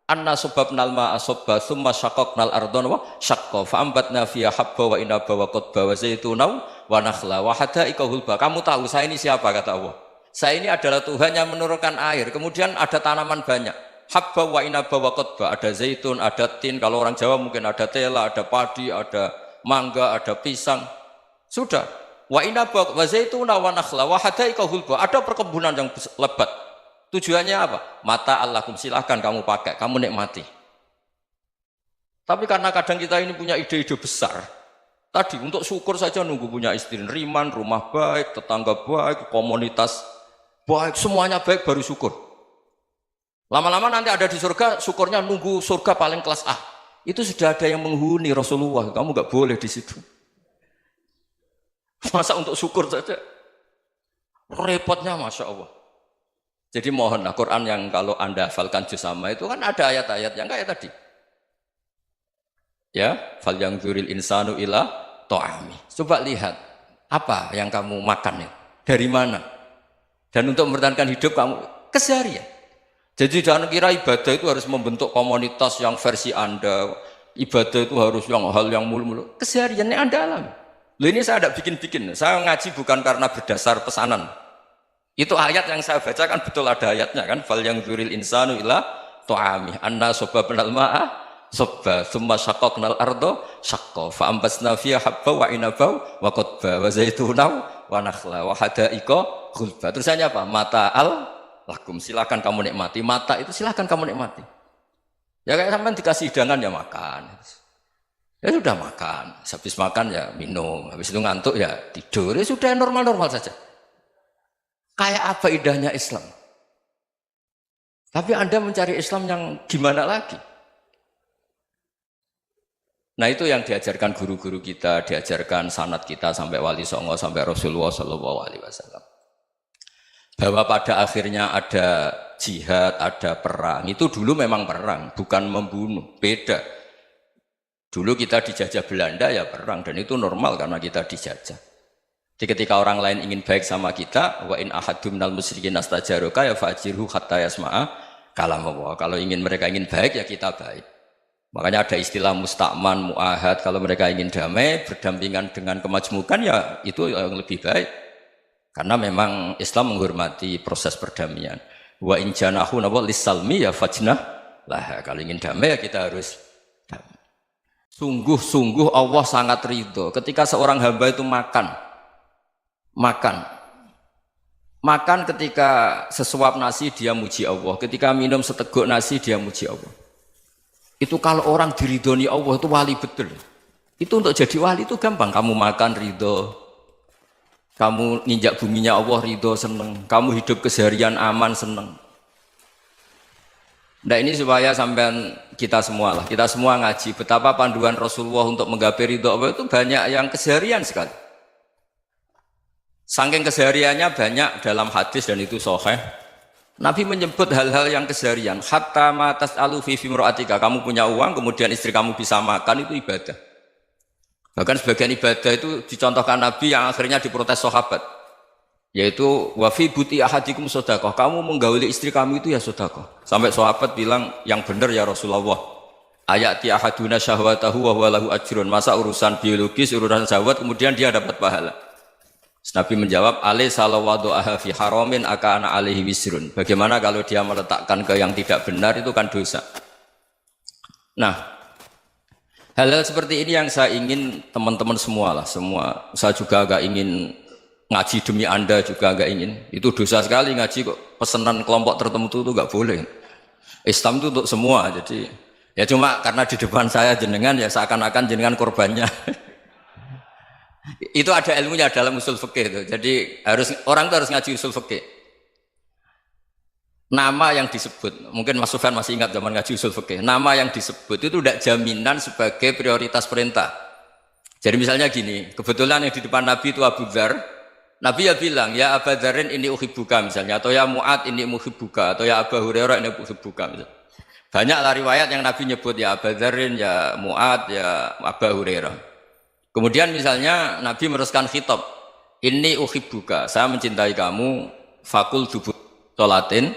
anna sababnal ma'a sabba tsumma syaqqaqnal ardha wa syaqqa fa ambatna fiha habba wa inaba wa qadba wa zaituna wa nakhla wa hadaika hulba. Kamu tahu saya ini siapa kata Allah? Saya ini adalah Tuhan yang menurunkan air, kemudian ada tanaman banyak. Habba wa inaba wa qadba, ada zaitun, ada tin, kalau orang Jawa mungkin ada tela, ada padi, ada mangga, ada pisang. Sudah. Wa inaba wa zaituna wa nakhla wa hadaika hulba, ada perkebunan yang lebat. Tujuannya apa? Mata Allahkum, silahkan kamu pakai, kamu nikmati. Tapi karena kadang kita ini punya ide-ide besar, tadi untuk syukur saja nunggu punya istri riman, rumah baik, tetangga baik, komunitas baik, semuanya baik baru syukur. Lama-lama nanti ada di surga, syukurnya nunggu surga paling kelas A. Itu sudah ada yang menghuni Rasulullah, kamu nggak boleh di situ. Masa untuk syukur saja? Repotnya Masya Allah. Jadi mohonlah Quran yang kalau Anda hafalkan juz sama itu kan ada ayat-ayat yang kayak tadi. Ya, fal yang dzuril insanu ila ta'ami. Coba lihat apa yang kamu makan ya? Dari mana? Dan untuk mempertahankan hidup kamu keseharian. Jadi jangan kira ibadah itu harus membentuk komunitas yang versi Anda. Ibadah itu harus yang hal yang mulu-mulu. Kesehariannya Anda alami. Loh ini saya tidak bikin-bikin. Saya ngaji bukan karena berdasar pesanan. Itu ayat yang saya baca kan betul ada ayatnya kan. Fal yang dzuril insanu ila ta'ami. Anna sababnal ma'a sabba tsumma syaqqaqnal ardha syaqqa fa ambasna fiha habba wa inaba wa qadba wa zaituna wa nakhla wa hadaika ghulba. Terusannya apa? Mata'al lakum, silakan kamu nikmati. Mata itu silakan kamu nikmati. Ya kayak sampean dikasih hidangan ya makan. Ya sudah makan. Habis makan ya minum. Habis itu ngantuk ya tidur. Ya sudah normal-normal saja. Kayak apa indahnya Islam. Tapi Anda mencari Islam yang gimana lagi? Nah itu yang diajarkan guru-guru kita, diajarkan sanad kita sampai Wali Songo, sampai Rasulullah SAW. Bahwa pada akhirnya ada jihad, ada perang. Itu dulu memang perang, bukan membunuh, beda. Dulu kita dijajah Belanda ya perang, dan itu normal karena kita dijajah. Jadi ketika orang lain ingin baik sama kita, wa in ahadum minal musyrikin astajaruka ya fajirhu hatta yasma'a kalam Allah. Kalau mereka ingin baik ya kita baik. Makanya ada istilah musta'man, mu'ahad. Kalau mereka ingin damai, berdampingan dengan kemajmukan ya itu yang lebih baik. Karena memang Islam menghormati proses perdamaian. Wa in janahu lis-salmi ya fajnah lah. Kalau ingin damai ya kita harus damai. Sungguh-sungguh Allah sangat ridho ketika seorang hamba itu makan ketika sesuap nasi dia muji Allah, ketika minum seteguk nasi dia muji Allah. Itu kalau orang diridhoni Allah itu wali betul. Itu untuk jadi wali itu gampang. Kamu makan ridho, kamu nginjak buminya Allah ridho seneng, kamu hidup keseharian aman seneng. Nah ini supaya sampean kita semua ngaji betapa panduan Rasulullah untuk menggapai ridho Allah itu banyak yang keseharian sekali. Saking kesehariannya banyak dalam hadis dan itu sahih. Nabi menyebut hal-hal yang keseharian. Hatta ma tas'alu fi imra'atika, kamu punya uang kemudian istri kamu bisa makan itu ibadah. Bahkan sebagian ibadah itu dicontohkan Nabi yang akhirnya diprotes sahabat. Yaitu wa fi buti ahadikum sedekah, kamu menggauli istri kamu itu ya sedekah. Sampai sahabat bilang yang benar ya Rasulullah. Ayati ahaduna syahwatahu wa huwa lahu ajrun. Masa urusan biologis, urusan syahwat kemudian dia dapat pahala. Nabi menjawab, alai salawadu'aha fi haramin akana alaihi wisrun. Bagaimana kalau dia meletakkan ke yang tidak benar itu kan dosa. Nah, hal-hal seperti ini yang saya ingin teman-teman semua. Saya juga agak ingin ngaji demi Anda juga agak ingin. Itu dosa sekali ngaji kok pesanan kelompok tertentu itu enggak boleh. Islam itu untuk semua. Jadi ya cuma karena di depan saya jenengan ya seakan-akan jenengan korbannya. Itu ada ilmunya dalam usul fikih itu. Jadi orang itu harus ngaji usul fikih. nama yang disebut, mungkin Mas Sufyan masih ingat zaman ngaji usul fikih, nama yang disebut itu tidak jaminan sebagai prioritas perintah. Jadi misalnya gini, kebetulan yang di depan Nabi itu Abu Dzar, Nabi ya bilang, ya Abu Dzarin ini uhibbuka misalnya, atau ya Mu'ad ini uhibbuka, atau ya Abu Hurairah ini uhibbuka misalnya. Banyaklah riwayat yang Nabi nyebut ya Abu Dzarin, ya Mu'ad, ya Abu Hurairah. Kemudian misalnya Nabi meneruskan khitab, ini uhibbuka, saya mencintai kamu, fakul dubur sholatin,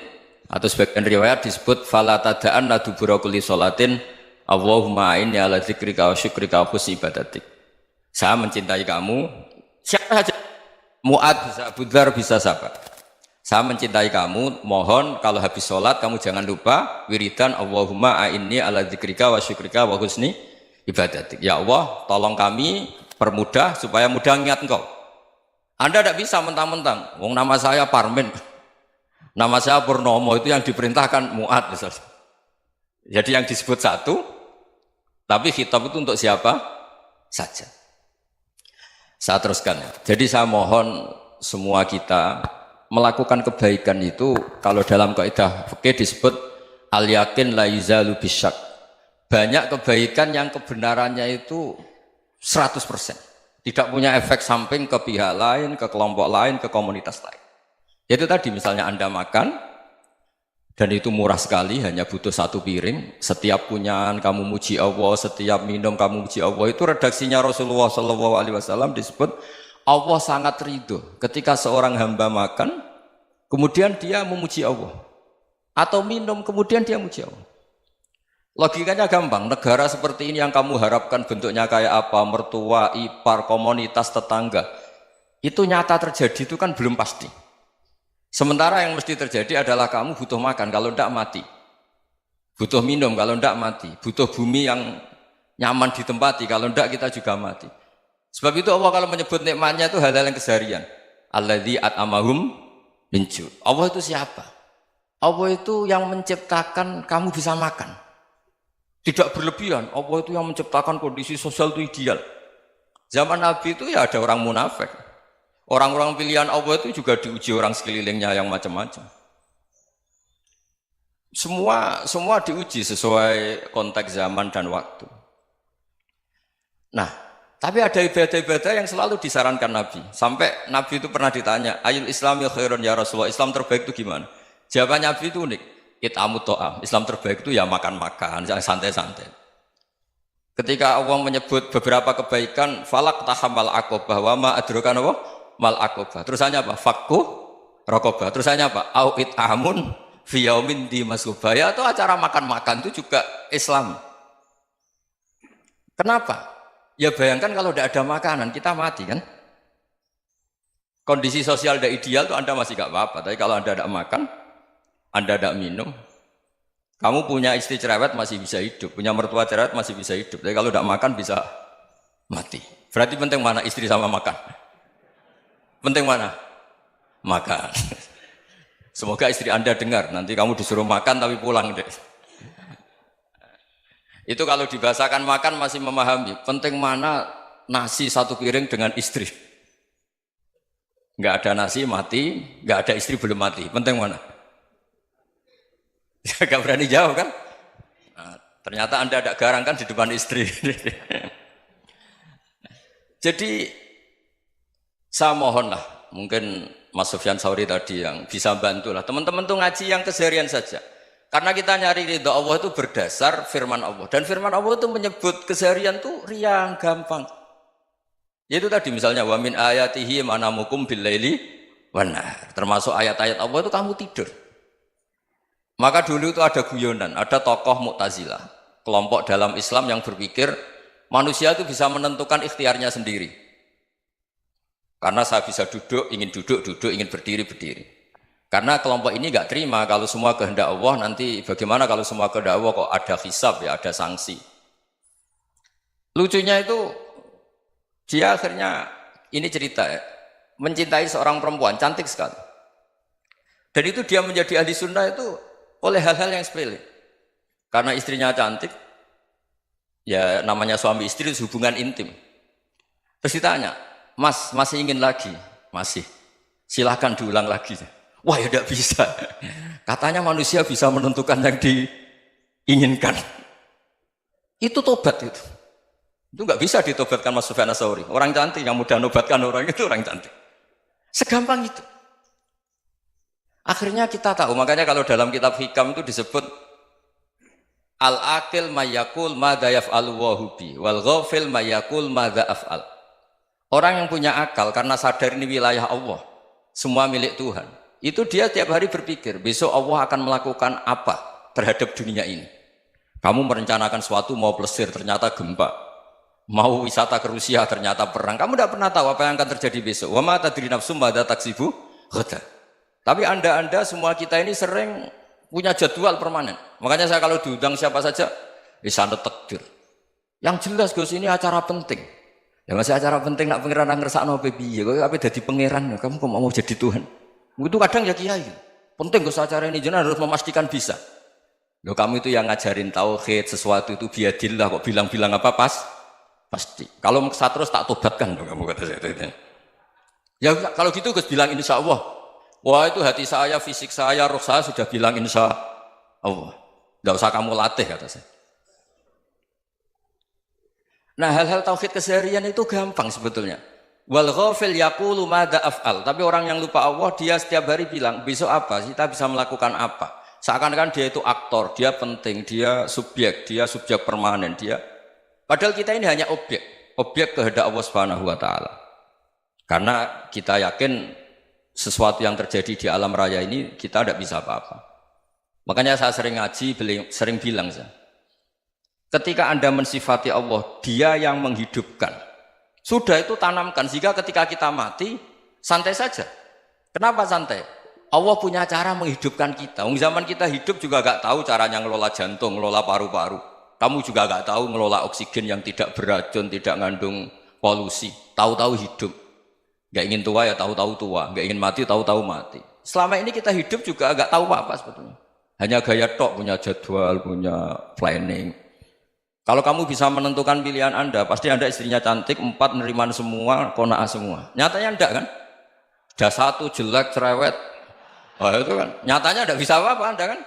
atau sebagian riwayat disebut fala tada'an la dubura kulli sholatin Allahumma inni ala dzikrika wa syukrika wa husni ibadatik. Saya mencintai kamu, siapa saja, Mu'ad bisa, Abu Dzar bisa siapa. Saya mencintai kamu, mohon kalau habis sholat kamu jangan lupa wiridan Allahumma inni ala dzikrika wa syukrika wa husni ibadatik. Ya Allah, tolong kami permudah supaya mudah ingat engkau. Anda tidak bisa mentang-mentang, wong nama saya Parmin, nama saya Purnomo, itu yang diperintahkan Mu'ad misalnya. Jadi yang disebut satu, tapi khitab itu untuk siapa saja. Saya teruskan ya. Jadi saya mohon semua kita melakukan kebaikan itu, kalau dalam kaidah fikih disebut al-yakin la yuzalu bisyak. Banyak kebaikan yang kebenarannya itu 100%. Tidak punya efek samping ke pihak lain, ke kelompok lain, ke komunitas lain. Itu tadi misalnya Anda makan, dan itu murah sekali, hanya butuh satu piring. Setiap punyaan kamu muji Allah, setiap minum kamu muji Allah. Itu redaksinya Rasulullah SAW disebut Allah sangat ridho ketika seorang hamba makan, kemudian dia memuji Allah. Atau minum, kemudian dia memuji Allah. Logikanya gampang, negara seperti ini yang kamu harapkan bentuknya kayak apa, mertua, ipar, komunitas, tetangga, itu nyata terjadi itu kan belum pasti. Sementara yang mesti terjadi adalah kamu butuh makan, kalau tidak mati. Butuh minum, kalau tidak mati. Butuh bumi yang nyaman ditempati, kalau tidak kita juga mati. Sebab itu Allah kalau menyebut nikmatnya itu hal-hal yang keseharian. Alladzi at'amahum min ju'. Allah itu siapa? Allah itu yang menciptakan kamu bisa makan. Tidak berlebihan, Allah itu yang menciptakan kondisi sosial itu ideal. Zaman Nabi itu ya ada orang munafik. Orang-orang pilihan Allah itu juga diuji orang sekelilingnya yang macam-macam. Semua diuji sesuai konteks zaman dan waktu. Nah, tapi ada ibadah-ibadah yang selalu disarankan Nabi. Sampai Nabi itu pernah ditanya, ayul islami khairun ya Rasulullah, Islam terbaik itu gimana? Jawaban Nabi itu unik. It'amut to'am, Islam terbaik itu ya makan-makan, jangan santai-santai. Ketika Allah menyebut beberapa kebaikan, falak tahamal akobah, wa ma adrokan apa? Mal akobah. Terusannya apa? Fakku rokobah. Terusannya apa? Au it'amun fiyaumin di masubaya. Itu acara makan-makan itu juga Islam. Kenapa? Ya bayangkan kalau tidak ada makanan, kita mati kan? Kondisi sosial tidak ideal itu Anda masih gak apa-apa, tapi kalau Anda tidak makan, Anda tidak minum, kamu punya istri cerewet masih bisa hidup, punya mertua cerewet masih bisa hidup, tapi kalau tidak makan bisa mati. Berarti penting mana istri sama makan? Penting mana? Makan. Semoga istri Anda dengar, nanti kamu disuruh makan tapi pulang deh. Itu kalau dibahasakan makan masih memahami, penting mana nasi satu piring dengan istri. Nggak ada nasi mati, nggak ada istri belum mati, penting mana? Gak berani jawab kan? Nah, ternyata Anda ada garang kan di depan istri. Jadi saya mohonlah, mungkin Mas Sufyan Sauri tadi yang bisa bantulah. Teman-teman tuh ngaji yang keseharian saja. Karena kita nyari ridha Allah itu berdasar firman Allah. Dan firman Allah itu menyebut keseharian tuh riang, gampang. Yaitu tadi misalnya wa min ayatihi manamukum bil laili wan nahar. Termasuk ayat-ayat Allah itu kamu tidur. Maka dulu itu ada guyonan, ada tokoh Mu'tazilah, kelompok dalam Islam yang berpikir manusia itu bisa menentukan ikhtiarnya sendiri. Karena saya bisa duduk, ingin duduk, ingin berdiri, berdiri. Karena kelompok ini nggak terima kalau semua kehendak Allah, nanti bagaimana kalau semua kehendak Allah kok ada hisab ya, ada sanksi. Lucunya itu dia akhirnya, ini cerita ya, mencintai seorang perempuan, cantik sekali. Dan itu dia menjadi ahli sunnah itu oleh hal-hal yang sepele. Karena istrinya cantik, ya namanya suami istri itu hubungan intim. Terus ditanya, Mas, masih ingin lagi? Masih. Silahkan diulang lagi. Wah ya tidak bisa. Katanya manusia bisa menentukan yang diinginkan. Itu tobat itu. Itu nggak bisa ditobatkan Mas Sufyan Ats-Tsauri. Orang cantik yang mudah nobatkan orang itu orang cantik. Segampang itu. Akhirnya kita tahu, makanya kalau dalam kitab Hikam itu disebut al-akil mayyakul madza yaf'alu wa hubi wal ghafil mayyakul madza af'al. Orang yang punya akal karena sadar ini wilayah Allah, semua milik Tuhan. Itu dia tiap hari berpikir, besok Allah akan melakukan apa terhadap dunia ini. Kamu merencanakan sesuatu mau plesir, ternyata gempa. Mau wisata ke Rusia, ternyata perang. Kamu tidak pernah tahu apa yang akan terjadi besok. Wa ma tadri nafsum madza taksibu ghadan. Tapi anda semua kita ini sering punya jadwal permanen. Makanya saya kalau diundang siapa saja, sanad takdir. Yang jelas Gus ini acara penting. Ya masih acara penting nak pangeran ngersakno piye. Kok ape dadi pangeran, kamu kok mau jadi Tuhan. Itu kadang ya kiai. Penting Gus acara ini jenengan harus memastikan bisa. Loh kamu itu yang ngajarin tauhid, sesuatu itu biadillah kok bilang-bilang apa pasti. Kalau maksa terus tak tobatkan loh kamu kata saya itu. Ya kalau gitu Gus bilang insya Allah. Wah itu hati saya, fisik saya, roh saya sudah bilang insya Allah. Tidak usah kamu latih kata saya. Nah hal-hal tauhid keseharian itu gampang sebetulnya. Wal ghafil yaqulu madza af'al. Tapi orang yang lupa Allah dia setiap hari bilang besok apa? Kita bisa melakukan apa? Seakan-akan dia itu aktor, dia penting, dia subjek permanen, dia. Padahal kita ini hanya objek kehendak Allah Subhanahu wa taala. Karena kita yakin sesuatu yang terjadi di alam raya ini kita tidak bisa apa-apa. Makanya saya sering ngaji, sering bilang saya. Ketika Anda mensifati Allah, dia yang menghidupkan. Sudah itu tanamkan, sehingga ketika kita mati, santai saja. Kenapa santai? Allah punya cara menghidupkan kita. Zaman kita hidup juga gak tahu caranya ngelola jantung, ngelola paru-paru. Kamu juga gak tahu ngelola oksigen yang tidak beracun, tidak ngandung polusi. Tahu-tahu hidup. Gak ingin tua ya tahu-tahu tua, gak ingin mati tahu-tahu mati. Selama ini kita hidup juga gak tahu apa sebetulnya. Hanya gaya tok, punya jadwal, punya planning. Kalau kamu bisa menentukan pilihan Anda, pasti Anda istrinya cantik, 4 neriman semua, kona'ah semua. Nyatanya enggak kan? Ada 1 jelek, cerewet. Oh itu kan, nyatanya enggak bisa apa-apa Anda kan?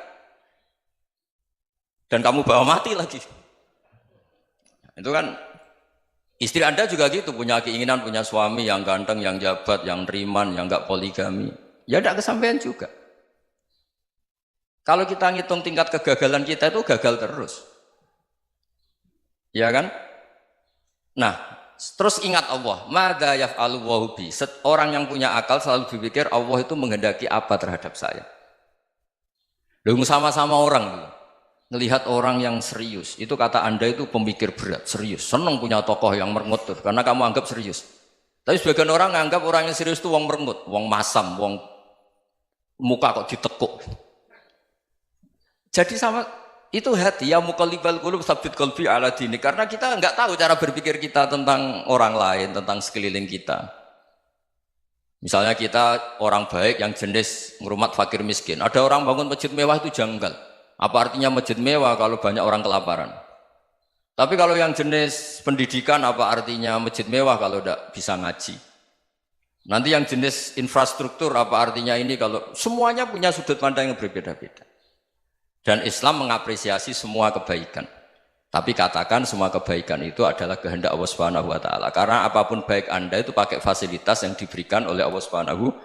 Dan kamu bawa mati lagi. Itu kan, istri Anda juga gitu, punya keinginan, punya suami yang ganteng, yang jabat, yang neriman, yang enggak poligami. Ya enggak kesampaian juga. Kalau kita ngitung tingkat kegagalan kita itu gagal terus. Ya kan? Nah, terus ingat Allah, madza yaf'alu wa hubi. Orang yang punya akal selalu berpikir Allah itu menghendaki apa terhadap saya. Loh sama-sama orang ngelihat orang yang serius. Itu kata Anda itu pemikir berat, serius. Senang punya tokoh yang merengut tuh, karena kamu anggap serius. Tapi sebagian orang anggap orang yang serius itu wong merengut, wong masam, wong muka kok ditekuk. Jadi sama itu hati ya muqallibal qulub tsabbit qalbi ala dini, karena kita enggak tahu cara berpikir kita tentang orang lain, tentang sekeliling kita. Misalnya kita orang baik yang jenis ngrumat fakir miskin. Ada orang bangun masjid mewah itu janggal. Apa artinya masjid mewah kalau banyak orang kelaparan? Tapi kalau yang jenis pendidikan apa artinya masjid mewah kalau tidak bisa ngaji? Nanti yang jenis infrastruktur apa artinya ini kalau semuanya punya sudut pandang yang berbeda-beda. Dan Islam mengapresiasi semua kebaikan. Tapi katakan semua kebaikan itu adalah kehendak Allah Subhanahu wa taala. Karena apapun baik Anda itu pakai fasilitas yang diberikan oleh Allah Subhanahu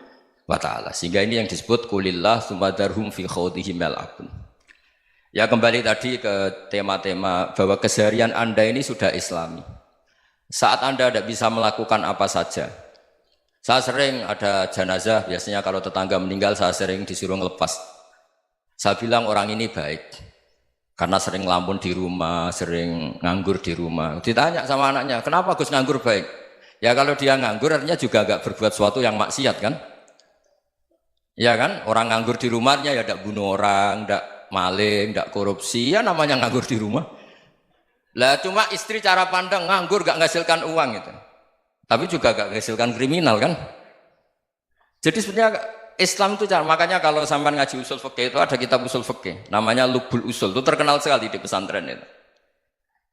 wa taala. Sehingga ini yang disebut kulillah tsumadarhum fi khawdihim yal'abun. Ya kembali tadi ke tema-tema bahwa keseharian Anda ini sudah Islami. Saat Anda tidak bisa melakukan apa saja. Saya sering ada jenazah, biasanya kalau tetangga meninggal saya sering disuruh ngelepas. Saya bilang orang ini baik karena sering ngelamun di rumah, sering nganggur di rumah. Ditanya sama anaknya, kenapa Gus nganggur baik? Ya kalau dia nganggur artinya juga agak berbuat sesuatu yang maksiat kan? Ya kan? Orang nganggur di rumahnya ya tidak bunuh orang, tidak maling, tidak korupsi, ya namanya nganggur di rumah. Lah cuma istri cara pandang nganggur gak menghasilkan uang itu. Tapi juga gak menghasilkan kriminal kan? Jadi sebenarnya Islam itu makanya kalau sampai ngaji usul fikih itu ada kitab usul fikih namanya Lubul Usul, itu terkenal sekali di pesantren itu.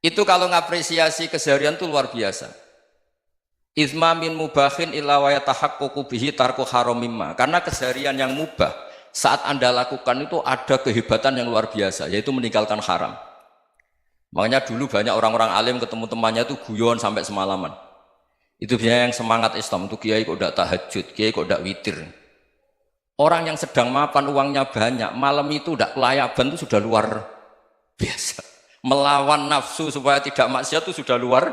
Itu kalau ngapresiasi keseharian itu luar biasa. Izma min mubahin illa wa yatahaqququ bihi tarku haramimma. Karena keseharian yang mubah saat Anda lakukan itu ada kehebatan yang luar biasa, yaitu meninggalkan haram. Makanya dulu banyak orang-orang alim ketemu temannya itu guyon sampai semalaman. Itu biasanya yang semangat Islam itu kiai kok tidak tahajud, kiai kok tidak witir. Orang yang sedang mapan uangnya banyak, malam itu tidak kelayaban itu sudah luar biasa. Melawan nafsu supaya tidak maksiat itu sudah luar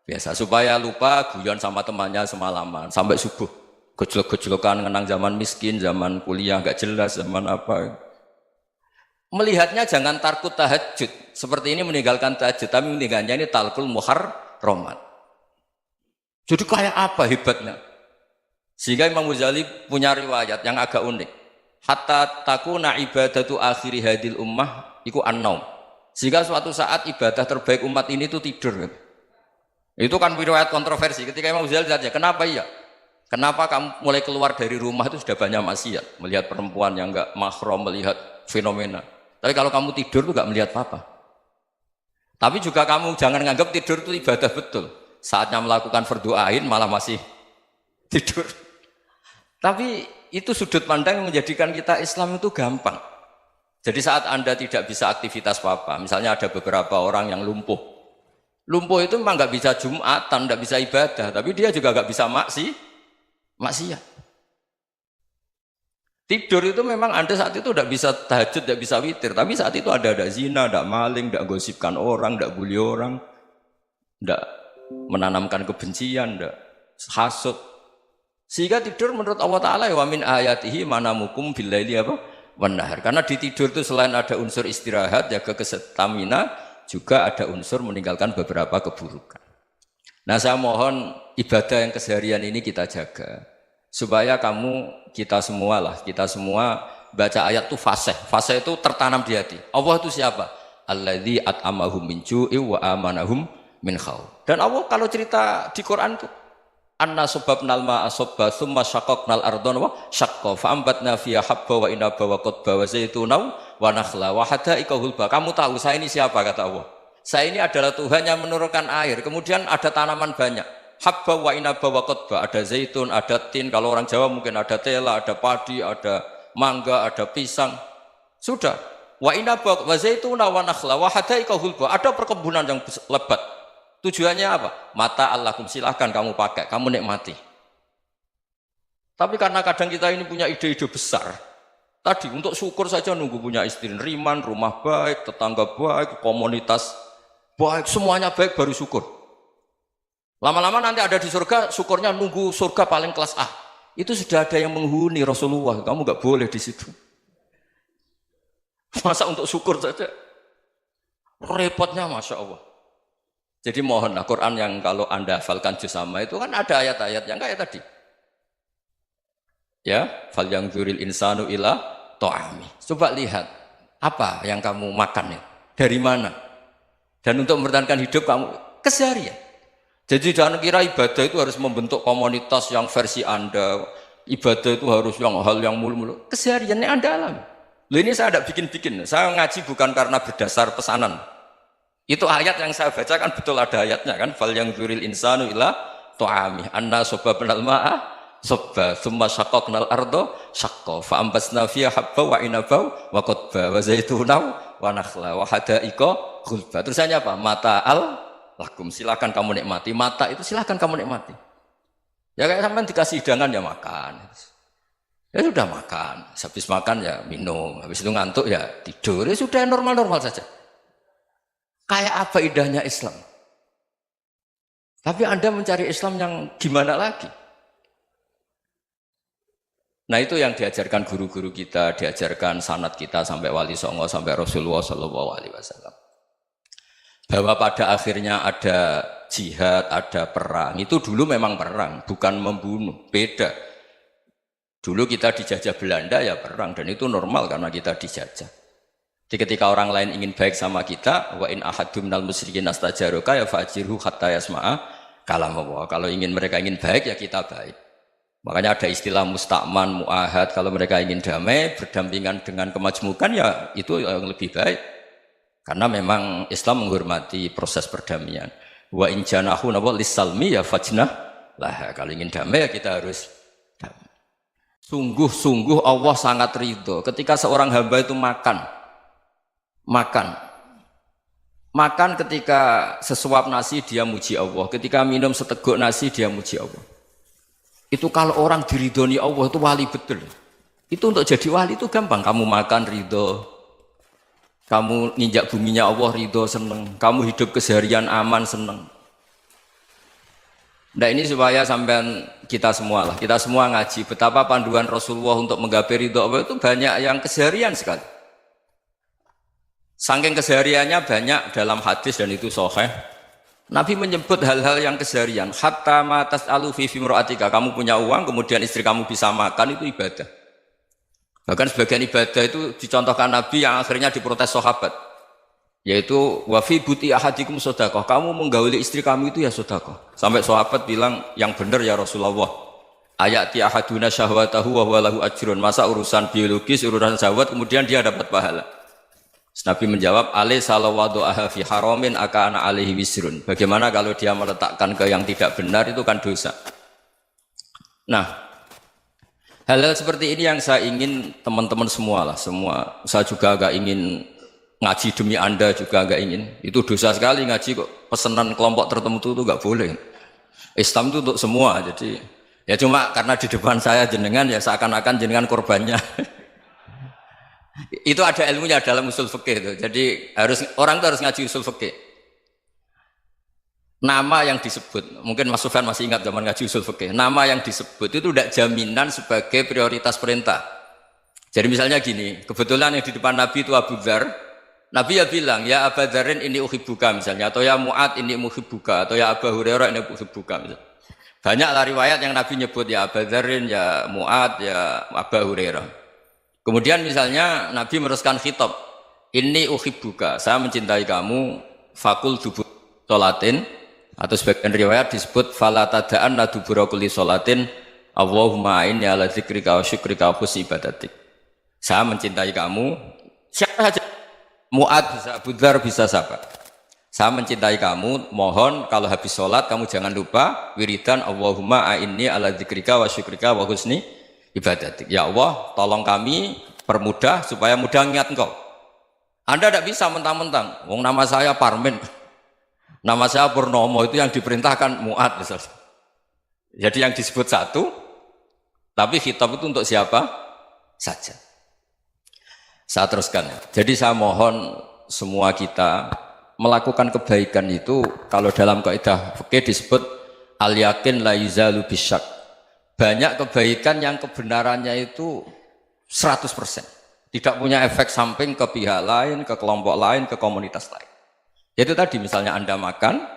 biasa. Supaya lupa guyon sama temannya semalaman sampai subuh. Gejolak-gejolokan kenang zaman miskin, zaman kuliah nggak jelas, zaman apa. Melihatnya jangan tarkut tahajud. Seperti ini meninggalkan tahajud, tapi meninggalnya ini talkul muharramat. Jadi kayak apa hebatnya? Sehingga Imam Ghazali punya riwayat yang agak unik. Hatta takuna ibadatu akhiri hadil ummah iku an-naum. Sehingga suatu saat ibadah terbaik umat ini itu tidur. Itu kan riwayat kontroversi. Ketika Imam Ghazali tanya, kenapa iya? Kenapa kamu mulai keluar dari rumah itu sudah banyak maksiat? Melihat perempuan yang enggak mahram, melihat fenomena. Tapi kalau kamu tidur itu enggak melihat apa-apa. Tapi juga kamu jangan nganggap tidur itu ibadah betul. Saatnya melakukan fardu ain malah masih tidur. Tapi itu sudut pandang yang menjadikan kita Islam itu gampang. Jadi saat Anda tidak bisa aktivitas apa-apa, misalnya ada beberapa orang yang lumpuh. Lumpuh itu memang nggak bisa Jumatan, nggak bisa ibadah, tapi dia juga nggak bisa maksiat. Tidur itu memang Anda saat itu tidak bisa tahajud, tidak bisa witir, tapi saat itu ada zina, ada maling, tidak gosipkan orang, tidak bully orang, tidak menanamkan kebencian, tidak hasud. Sehingga tidur menurut Allah Ta'ala wa min ayatihi manamukum billaili apa? Wan-nahar. Karena di tidur itu selain ada unsur istirahat, jaga stamina, juga ada unsur meninggalkan beberapa keburukan. Nah saya mohon ibadah yang keseharian ini kita jaga. Supaya kita semua baca ayat itu fasih. Fasih itu tertanam di hati. Allah itu siapa? Alladzi at'amahum min ju'i wa amanahum min khauf. Dan Allah kalau cerita di Quran itu anna sababnal ma'a sabba thumma syaqqaqnal ardha wa syaqqa fa ambatna fiha habba wa inaba wa qadba wa zaituna wa nakhla wa hadaika hulba. Kamu tahu saya ini siapa, kata Allah? Saya ini adalah Tuhan yang menurunkan air, kemudian ada tanaman banyak. Habba wa inaba wa qadba, ada zaitun, ada tin, kalau orang Jawa mungkin ada tela, ada padi, ada mangga, ada pisang. Sudah. Wa inaba wa zaituna wa nakhla wa hadaika hulba, ada perkebunan yang lebat. Tujuannya apa? Mata Allahkum, silahkan kamu pakai, kamu nikmati. Tapi karena kadang kita ini punya ide-ide besar. Tadi untuk syukur saja nunggu punya istri riman, rumah baik, tetangga baik, komunitas baik, semuanya baik baru syukur. Lama-lama nanti ada di surga, syukurnya nunggu surga paling kelas A. Itu sudah ada yang menghuni Rasulullah, kamu nggak boleh di situ. Masa untuk syukur saja? Repotnya Masya Allah. Jadi mohonlah Quran yang kalau Anda hafalkan juz sama itu kan ada ayat-ayat yang kayak tadi. Ya, fal yang dzuril insanu ila ta'ami. Coba lihat apa yang kamu makan ya? Dari mana? Dan untuk mempertahankan hidup kamu keseharian. Jadi jangan kira ibadah itu harus membentuk komunitas yang versi Anda. Ibadah itu harus yang hal yang mulu-mulu. Kesehariannya Anda alami. Loh ini saya tidak bikin-bikin. Saya ngaji bukan karena berdasar pesanan. Itu ayat yang saya baca kan betul ada ayatnya kan. Fal yang dzuril insanu ila ta'ami. Anna sababnal ma'a sabba thumma syaqqaqnal arda syaqqa fa ambasna fiha habba wa inaba wa qadba wa zaituna wa nakhla wa hadaika ghulba. Terusannya apa? Mata'al lakum, silakan kamu nikmati. Mata itu silakan kamu nikmati. Ya kayak sampean dikasih hidangan ya makan. Ya sudah makan, habis makan ya minum, habis itu ngantuk ya tidur. Ya sudah normal-normal saja. Kayak apa indahnya Islam. Tapi Anda mencari Islam yang gimana lagi? Nah itu yang diajarkan guru-guru kita, diajarkan sanad kita sampai Wali Songo, sampai Rasulullah SAW. Bahwa pada akhirnya ada jihad, ada perang. Itu dulu memang perang, bukan membunuh, beda. Dulu kita dijajah Belanda ya perang, dan itu normal karena kita dijajah. Jadi ketika orang lain ingin baik sama kita, wa in ahadum minal musyrikin astajaruka ya fajirhu hatta yasma'a kalam Allah. Kalau mereka ingin baik ya kita baik. Makanya ada istilah musta'man, mu'ahad. Kalau mereka ingin damai, berdampingan dengan kemajmukan ya itu yang lebih baik. Karena memang Islam menghormati proses perdamaian. Wa in janahu lis-salmi ya fajnah Lah kalau ingin damai ya kita harus damai. Sungguh-sungguh Allah sangat ridho ketika seorang hamba itu makan ketika sesuap nasi dia muji Allah, ketika minum seteguk nasi dia muji Allah. Itu kalau orang diridhoni Allah itu wali betul. Itu untuk jadi wali itu gampang, kamu makan ridho, kamu nginjak buminya Allah ridho seneng, kamu hidup keseharian aman seneng. Nah ini supaya sampean kita semua ngaji betapa panduan Rasulullah untuk menggapai ridho Allah itu banyak yang keseharian sekali. Saking kesehariannya banyak dalam hadis dan itu sahih. Nabi menyebut hal-hal yang keseharian. Hatta ma tas'alu fi imra'atika, kamu punya uang kemudian istri kamu bisa makan itu ibadah. Bahkan sebagian ibadah itu dicontohkan Nabi yang akhirnya diprotes sahabat. Yaitu wa fi buti ahadikum sedekah, kamu menggauli istri kamu itu ya sedekah. Sampai sahabat bilang yang benar ya Rasulullah. Ayati ahaduna syahwatahu wa huwa lahu ajrun. Masa urusan biologis, urusan syahwat kemudian dia dapat pahala. Nabi menjawab, alaysa lawadu'aha fi haramin akana alaihi wisrun. Bagaimana kalau dia meletakkan ke yang tidak benar itu kan dosa. Nah, hal-hal seperti ini yang saya ingin teman-teman semua saya juga agak ingin ngaji demi Anda juga agak ingin. Itu dosa sekali ngaji kok pesanan kelompok tertentu itu enggak boleh. Islam itu untuk semua. Jadi ya cuma karena di depan saya jenengan ya seakan-akan jenengan korbannya. Itu ada ilmunya dalam usul fikih itu. Jadi orang itu harus ngaji usul fikih. Nama yang disebut, mungkin Mas Sufyan masih ingat zaman ngaji usul fikih. Nama yang disebut itu tidak jaminan sebagai prioritas perintah. Jadi misalnya gini, kebetulan yang di depan Nabi itu Abu Dzar. Nabi ya bilang, ya Aba Dzarin ini uhibbuka misalnya, atau ya Mu'ad ini uhibbuka, atau ya Aba Hurairah ini uhibbuka misalnya. Banyaklah riwayat yang Nabi nyebut ya Aba Dzarin, ya Mu'ad, ya Aba Hurairah. Kemudian misalnya Nabi meneruskan khitab, ini uhibbuka, saya mencintai kamu, fakul dubur sholatin, atau sebagian riwayat disebut fala tada'an la dubura kulli sholatin, Allahumma inni ala dzikrika wa syukrika wa husni ibadatik. Saya mencintai kamu, siapa saja. Mu'ad bisa, Abu Dzar bisa siapa? Saya mencintai kamu, mohon kalau habis sholat kamu jangan lupa wiridan Allahumma a'inni ala dzikrika wa syukrika wa husni ibadatik. Ya Allah, tolong kami permudah supaya mudah ingat engkau. Anda tidak bisa mentang-mentang, wong nama saya Parmin, nama saya Purnomo, itu yang diperintahkan Mu'ad misalnya. Jadi yang disebut satu, tapi khitab itu untuk siapa saja. Saya teruskan. Jadi saya mohon semua kita melakukan kebaikan itu kalau dalam kaidah fikih disebut al yakin la yuzalu bisyak. Banyak kebaikan yang kebenarannya itu 100%. Tidak punya efek samping ke pihak lain, ke kelompok lain, ke komunitas lain. Itu tadi misalnya Anda makan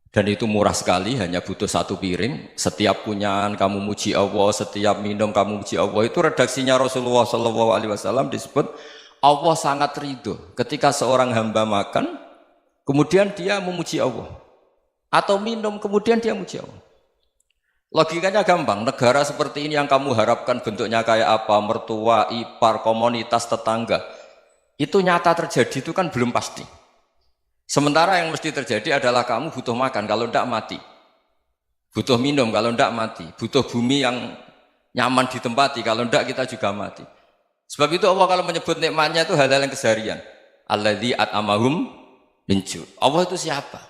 dan itu murah sekali, hanya butuh satu piring. Setiap punyaan kamu muji Allah, setiap minum kamu muji Allah. Itu redaksinya Rasulullah SAW disebut Allah sangat ridho ketika seorang hamba makan, kemudian dia memuji Allah. Atau minum, kemudian dia muji Allah. Logikanya gampang, negara seperti ini yang kamu harapkan bentuknya kayak apa, mertua, ipar, komunitas, tetangga. Itu nyata terjadi itu kan belum pasti. Sementara yang mesti terjadi adalah kamu butuh makan, kalau tidak mati. Butuh minum, kalau tidak mati. Butuh bumi yang nyaman ditempati, kalau tidak kita juga mati. Sebab itu Allah kalau menyebut nikmatnya itu hal-hal yang keseharian. Alladzi at'amahum min ju'. Allah itu siapa?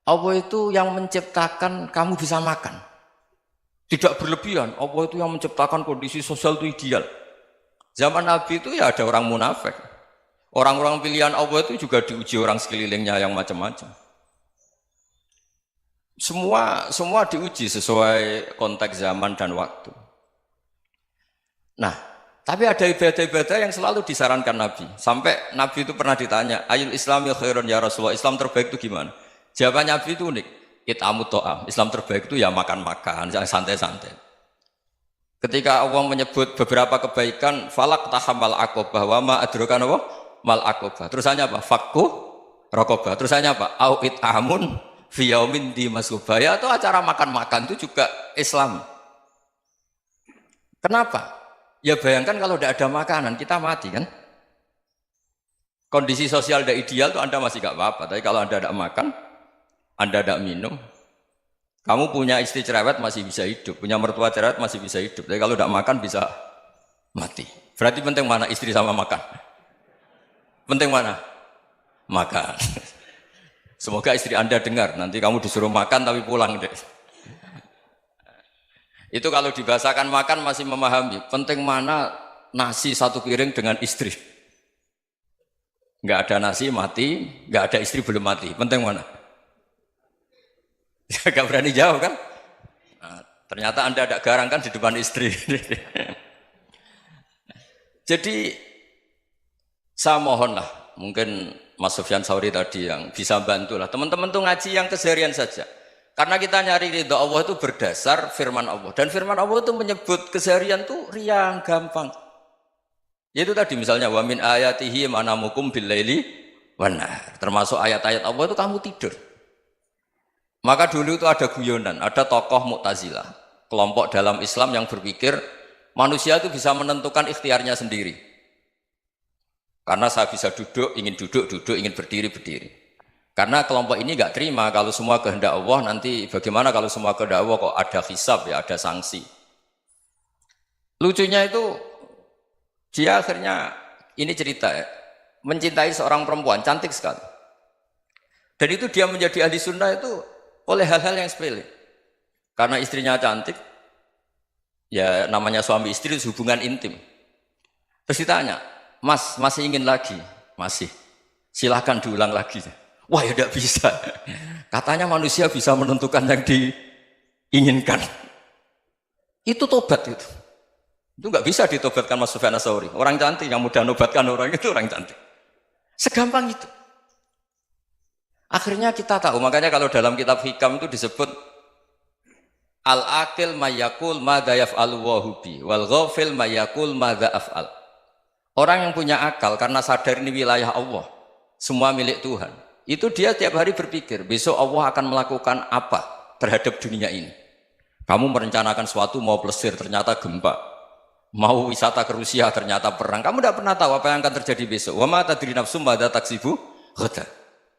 Allah itu yang menciptakan kamu bisa makan. Tidak berlebihan. Allah itu yang menciptakan kondisi sosial itu ideal. Zaman Nabi itu ya ada orang munafik. Orang-orang pilihan Allah itu juga diuji orang sekelilingnya yang macam-macam. Semua diuji sesuai konteks zaman dan waktu. Nah, tapi ada ibadah-ibadah yang selalu disarankan Nabi. Sampai Nabi itu pernah ditanya, ayul islami khairun ya Rasulullah, Islam terbaik itu gimana? Jawaban Nabi itu unik. It'amu to'am. Islam terbaik itu ya makan-makan, jangan santai-santai. Ketika Allah menyebut beberapa kebaikan, falak tahamal aqobah wa ma adrokan apa? Mal aqobah. Terusannya apa? Fakku raqobah. Terusannya apa? Au it'amun fi yaumin di masubah. Ya, atau acara makan-makan itu juga Islam. Kenapa? Ya bayangkan kalau tidak ada makanan, kita mati kan? Kondisi sosial tidak ideal itu Anda masih gak apa-apa. Tapi kalau Anda tidak makan, Anda tidak minum, Kamu punya istri cerewet masih bisa hidup, punya mertua cerewet masih bisa hidup. Tapi kalau tidak makan bisa mati. Berarti penting mana istri sama makan? Penting mana? Makan. Semoga istri Anda dengar, nanti kamu disuruh makan tapi pulang deh. Itu kalau dibahasakan makan masih memahami. Penting mana nasi satu piring dengan istri. Nggak ada nasi mati, nggak ada istri belum mati. Penting mana? Gak berani jawab kan? Nah, ternyata Anda ada garang kan di depan istri. Jadi saya mohonlah, mungkin Mas Sufyan Sauri tadi yang bisa bantulah. Teman-teman tuh ngaji yang keseharian saja. Karena kita nyari ridha Allah itu berdasar firman Allah. Dan firman Allah itu menyebut keseharian tuh riang, gampang. Yaitu tadi misalnya wa min ayatihi manamukum bil laili wan nahar. Termasuk ayat-ayat Allah itu kamu tidur. Maka dulu itu ada guyonan, ada tokoh Mu'tazilah, kelompok dalam Islam yang berpikir manusia itu bisa menentukan ikhtiarnya sendiri. Karena saya bisa duduk, duduk, ingin berdiri, berdiri. Karena kelompok ini nggak terima kalau semua kehendak Allah, nanti bagaimana kalau semua kehendak Allah kok ada hisab ya, ada sanksi. Lucunya itu dia akhirnya, ini cerita ya, mencintai seorang perempuan, cantik sekali. Dan itu dia menjadi ahli sunnah itu oleh hal-hal yang sepele. Karena istrinya cantik, ya namanya suami istri hubungan intim. Terus ditanya, Mas, masih ingin lagi? Masih. Silahkan diulang lagi. Wah ya tidak bisa. Katanya manusia bisa menentukan yang diinginkan. Itu tobat itu. Itu nggak bisa ditobatkan Mas Sufyan Ats-Tsauri. Orang cantik yang mudah nobatkan orang itu orang cantik. Segampang itu. Akhirnya kita tahu, makanya kalau dalam kitab Hikam itu disebut al-aqil mayyakul madza yaf'alu wa hubi wal ghafil mayyakul madza af'al. Orang yang punya akal karena sadar ini wilayah Allah, semua milik Tuhan. Itu dia tiap hari berpikir, besok Allah akan melakukan apa terhadap dunia ini. Kamu merencanakan suatu mau plesir, ternyata gempa. Mau wisata ke Rusia, ternyata perang. Kamu tidak pernah tahu apa yang akan terjadi besok. Wa ma tadri nafsum madza taksibu ghadan.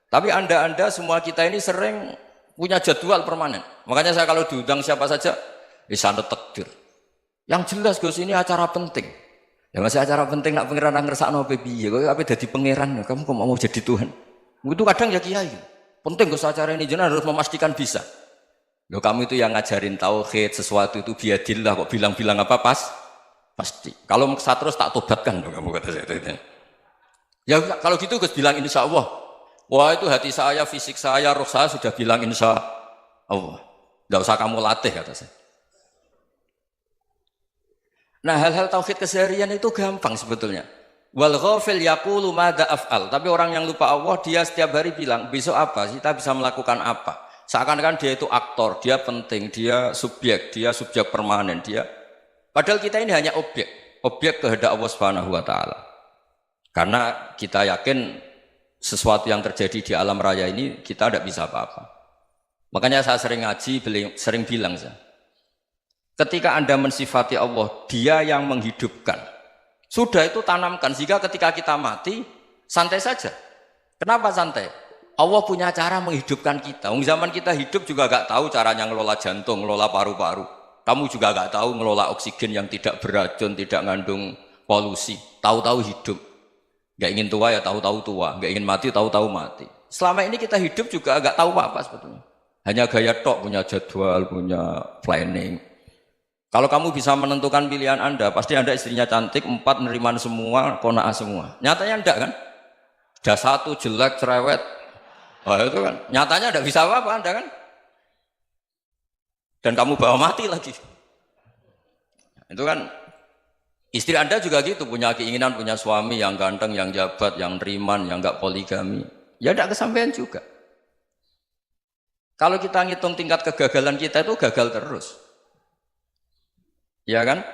Tapi anda semua kita ini sering punya jadwal permanen. Makanya saya kalau diundang siapa saja, sanad takdir. Yang jelas Gus ini acara penting. Ya masih acara penting nak pangeran ngersakno piye? Kok ape dadi pangeran? Kamu kok mau jadi Tuhan? Itu kadang ya kiai. Penting Gus acara ini jenengan harus memastikan bisa. Loh kamu itu yang ngajarin tauhid, sesuatu itu biadillah kok bilang-bilang apa pasti. Kalau maksa terus tak tobatkan loh kamu kata saya. Ya kalau gitu Gus bilang insya Allah. Wah itu hati saya, fisik saya, roh saya sudah bilang insya Allah. Tidak usah kamu latih kata saya. Nah hal-hal tauhid keseharian itu gampang sebetulnya. Wal ghafil yaqulu madza af'al. Tapi orang yang lupa Allah dia setiap hari bilang besok apa? Kita bisa melakukan apa? Seakan-akan dia itu aktor, dia penting, dia subjek permanen, dia. Padahal kita ini hanya objek kehendak Allah Subhanahu wa taala. Karena kita yakin sesuatu yang terjadi di alam raya ini kita tidak bisa apa-apa. Makanya saya sering ngaji, sering bilang saya, ketika Anda mensifati Allah, Dia yang menghidupkan. Sudah itu tanamkan sehingga ketika kita mati santai saja. Kenapa santai? Allah punya cara menghidupkan kita. Zaman kita hidup juga gak tahu caranya ngelola jantung, ngelola paru-paru. Kamu juga gak tahu ngelola oksigen yang tidak beracun, tidak ngandung polusi. Tahu-tahu hidup. Gak ingin tua ya tahu-tahu tua, gak ingin mati tahu-tahu mati. Selama ini kita hidup juga gak tahu apa-apa sebetulnya. Hanya gaya tok, punya jadwal, punya planning. Kalau kamu bisa menentukan pilihan Anda, pasti Anda istrinya cantik, 4 neriman semua, kona'ah semua. Nyatanya enggak kan? Ada 1 jelek, cerewet. Oh itu kan, nyatanya enggak bisa apa-apa Anda kan? Dan kamu bawa mati lagi. Itu kan, istri Anda juga gitu, punya keinginan, punya suami yang ganteng, yang jabat, yang neriman, yang enggak poligami. Ya enggak kesampaian juga. Kalau kita ngitung tingkat kegagalan kita itu gagal terus. Ya kan?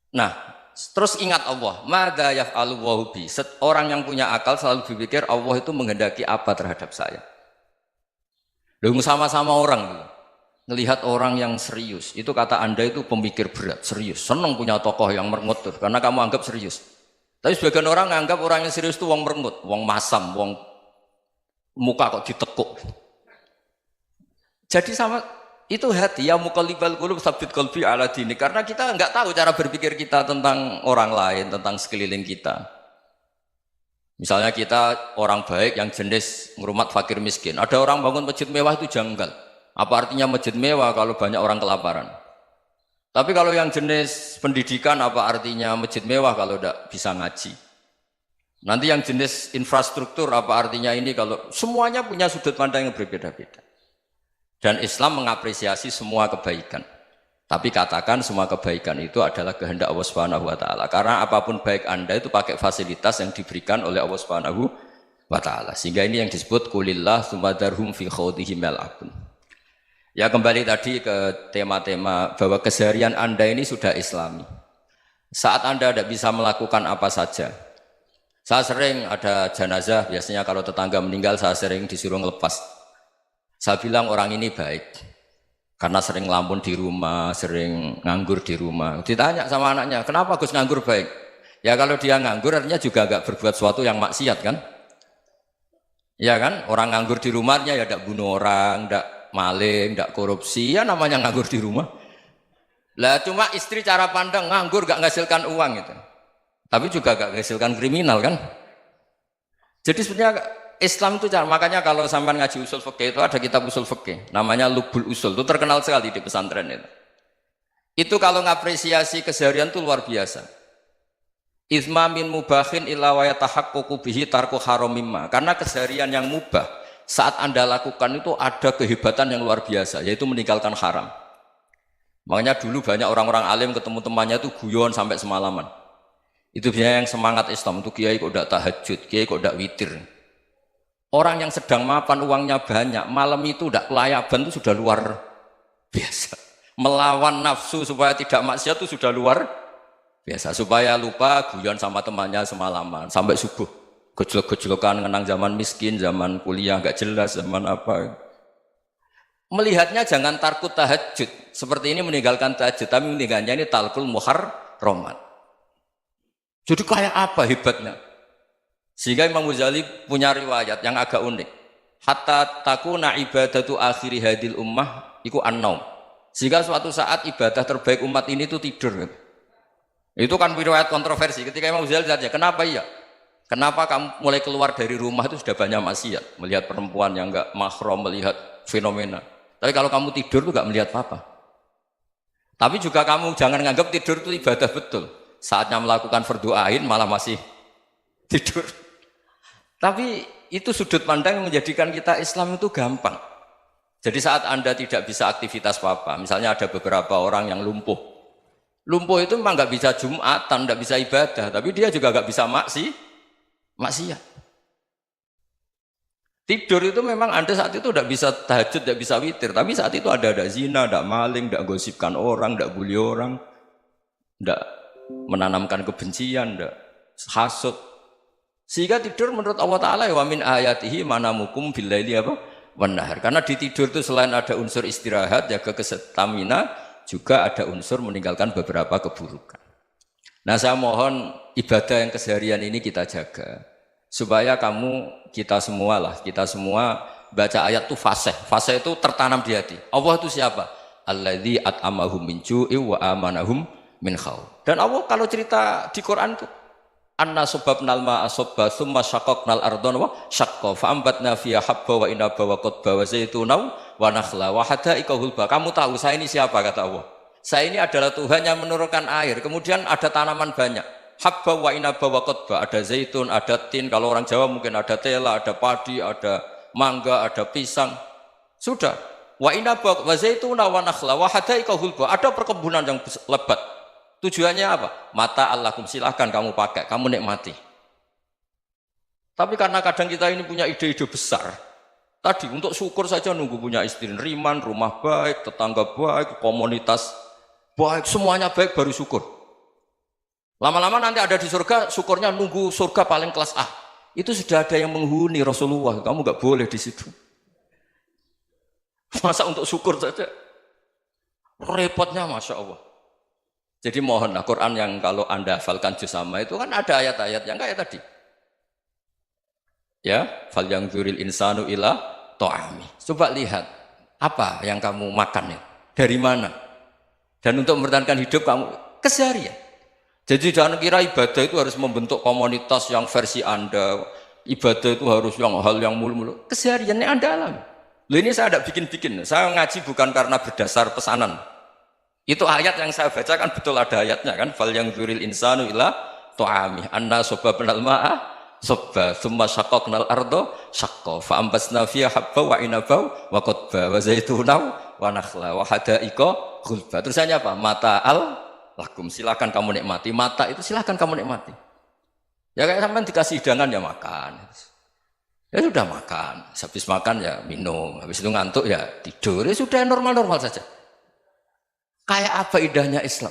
Nah, terus ingat Allah, madza yaf'alu wa bi. Orang yang punya akal selalu berpikir Allah itu menghendaki apa terhadap saya. Loh sama-sama orang ngelihat orang yang serius, itu kata Anda itu pemikir berat, serius. Senang punya tokoh yang merengut tuh, karena kamu anggap serius. Tapi sebagian orang nganggap orang yang serius itu wong merengut, wong masam, wong muka kok ditekuk. Jadi sama Itu hati, ya muqallibal qulub tsabbit qalbi ala dini. Karena kita nggak tahu cara berpikir kita tentang orang lain, tentang sekeliling kita. Misalnya kita orang baik yang jenis ngurumat fakir miskin. Ada orang bangun masjid mewah itu janggal. Apa artinya masjid mewah kalau banyak orang kelaparan? Tapi kalau yang jenis pendidikan apa artinya masjid mewah kalau tidak bisa ngaji? Nanti yang jenis infrastruktur apa artinya ini kalau semuanya punya sudut pandang yang berbeda-beda. Dan Islam mengapresiasi semua kebaikan. Tapi katakan semua kebaikan itu adalah kehendak Allah Subhanahu wa taala. Karena apapun baik Anda itu pakai fasilitas yang diberikan oleh Allah Subhanahu wa taala. Sehingga ini yang disebut qulillah tsumadarhum fi khawdihim yal'abun. Ya kembali tadi ke tema-tema bahwa keseharian Anda ini sudah Islami. Saat Anda tidak bisa melakukan apa saja. Saya sering ada jenazah, biasanya kalau tetangga meninggal saya sering disuruh ngelepas. Saya bilang orang ini baik karena sering ngelamun di rumah, sering nganggur di rumah. Ditanya sama anaknya, kenapa Gus nganggur baik? Ya kalau dia nganggur artinya juga agak berbuat sesuatu yang maksiat kan? Ya kan? Orang nganggur di rumahnya ya tidak bunuh orang, tidak maling, tidak korupsi, ya namanya nganggur di rumah. Lah cuma istri cara pandang nganggur gak menghasilkan uang itu. Tapi juga gak menghasilkan kriminal kan? Jadi sebenarnya Islam itu makanya kalau sampai ngaji usul fikih itu ada kitab usul fikih namanya Lubul Usul, itu terkenal sekali di pesantren itu. Itu kalau ngapresiasi keseharian itu luar biasa. Izma min mubahin illa wa yatahaqqaqu bihi tarku haramimma. Karena keseharian yang mubah saat Anda lakukan itu ada kehebatan yang luar biasa, yaitu meninggalkan haram. Makanya dulu banyak orang-orang alim ketemu temannya itu guyon sampai semalaman. Itu biasanya yang semangat Islam itu kiai kok tidak tahajud, kiai kok tidak witir. Orang yang sedang mapan uangnya banyak, malam itu tidak kelayaban itu sudah luar biasa. Melawan nafsu supaya tidak maksiat itu sudah luar biasa. Supaya lupa guyon sama temannya semalaman sampai subuh. Gejlok-gejlokan ngenang zaman miskin, zaman kuliah nggak jelas, zaman apa. Melihatnya jangan tarkut tahajud. Seperti ini meninggalkan tahajud, tapi meninggalnya ini talkul muharramat. Jadi kayak apa hebatnya? Sehingga Imam Ghazali punya riwayat yang agak unik. Hatta takuna ibadatu akhiri hadil ummah iku an-naum. Sehingga suatu saat ibadah terbaik umat ini itu tidur. Itu kan riwayat kontroversi. Ketika Imam Ghazali tanya, kenapa iya? Kenapa kamu mulai keluar dari rumah itu sudah banyak maksiat? Melihat perempuan yang enggak mahram, melihat fenomena. Tapi kalau kamu tidur itu enggak melihat apa-apa. Tapi juga kamu jangan menganggap tidur itu ibadah betul. Saatnya melakukan fardu ain malah masih tidur. Tapi itu sudut pandang yang menjadikan kita Islam itu gampang. Jadi saat Anda tidak bisa aktivitas apa-apa, misalnya ada beberapa orang yang lumpuh. Lumpuh itu memang nggak bisa Jumatan, nggak bisa ibadah, tapi dia juga nggak bisa maksiat. Tidur itu memang Anda saat itu tidak bisa tahajud, tidak bisa witir, tapi saat itu ada zina, ada maling, tidak gosipkan orang, tidak bully orang, tidak menanamkan kebencian, tidak hasud. Sehingga tidur menurut Allah Ta'ala wa min ayatihi manamukum billaili apa? Wan-nahar. Karena di tidur itu selain ada unsur istirahat, jaga kestamina, juga ada unsur meninggalkan beberapa keburukan. Nah saya mohon ibadah yang keseharian ini kita jaga. Supaya kita semua baca ayat itu fasih. Fasih itu tertanam di hati. Allah itu siapa? Alladzi at'amahum min ju'i wa amanahum min khauf. Dan Allah kalau cerita di Quran itu anna sababnal ma'a sabba tsumma syaqqaqnal ardha wa syaqqa fa ambatna fiha habba wa inaba wa qadba wa zaituna wa nakhla wa hada'iqa hulba. Kamu tahu saya ini siapa kata Allah? Saya ini adalah Tuhan yang menurunkan air, kemudian ada tanaman banyak. Habba wa inaba wa qadba, ada zaitun, ada tin, kalau orang Jawa mungkin ada tela, ada padi, ada mangga, ada pisang. Sudah. Wa inaba wa zaituna wa nakhla wa hada'iqa hulba. Ada perkebunan yang lebat. Tujuannya apa? Mata Allahkum, silahkan kamu pakai, kamu nikmati. Tapi karena kadang kita ini punya ide-ide besar. Tadi untuk syukur saja nunggu punya istri riman, rumah baik, tetangga baik, komunitas baik, semuanya baik baru syukur. Lama-lama nanti ada di surga, syukurnya nunggu surga paling kelas A. Itu sudah ada yang menghuni Rasulullah, kamu nggak boleh di situ. Masa untuk syukur saja? Repotnya Masya Allah. Jadi mohonlah Quran yang kalau Anda hafalkan juz sama itu kan ada ayat-ayat yang kayak tadi. Ya, fal yang dzuril insanu ila ta'ami. Coba lihat. Apa yang kamu makan ya? Dari mana? Dan untuk mempertahankan hidup kamu keseharian. Jadi jangan kira ibadah itu harus membentuk komunitas yang versi Anda. Ibadah itu harus yang hal yang mulu-mulu. Kesehariannya Anda alami. Loh, ini saya tidak bikin-bikin. Saya ngaji bukan karena berdasar pesanan. Itu ayat yang saya baca kan betul ada ayatnya kan. Fal yang dzuril insanu ila tu'ami anna sobabnal ma'a sobba thumma syaqaqnal ardo syaqqa fa ambasna fiha habba wa inaba wa qadba wa zaituna wa nakhla wa hadaika ghulba. Terusannya apa? Mata'al lakum, silakan kamu nikmati. Mata itu silakan kamu nikmati. Ya kayak sampean dikasih hidangan ya makan. Ya sudah makan, habis makan ya minum, habis itu ngantuk ya tidur. Ya sudah normal-normal saja. Kayak apa indahnya Islam?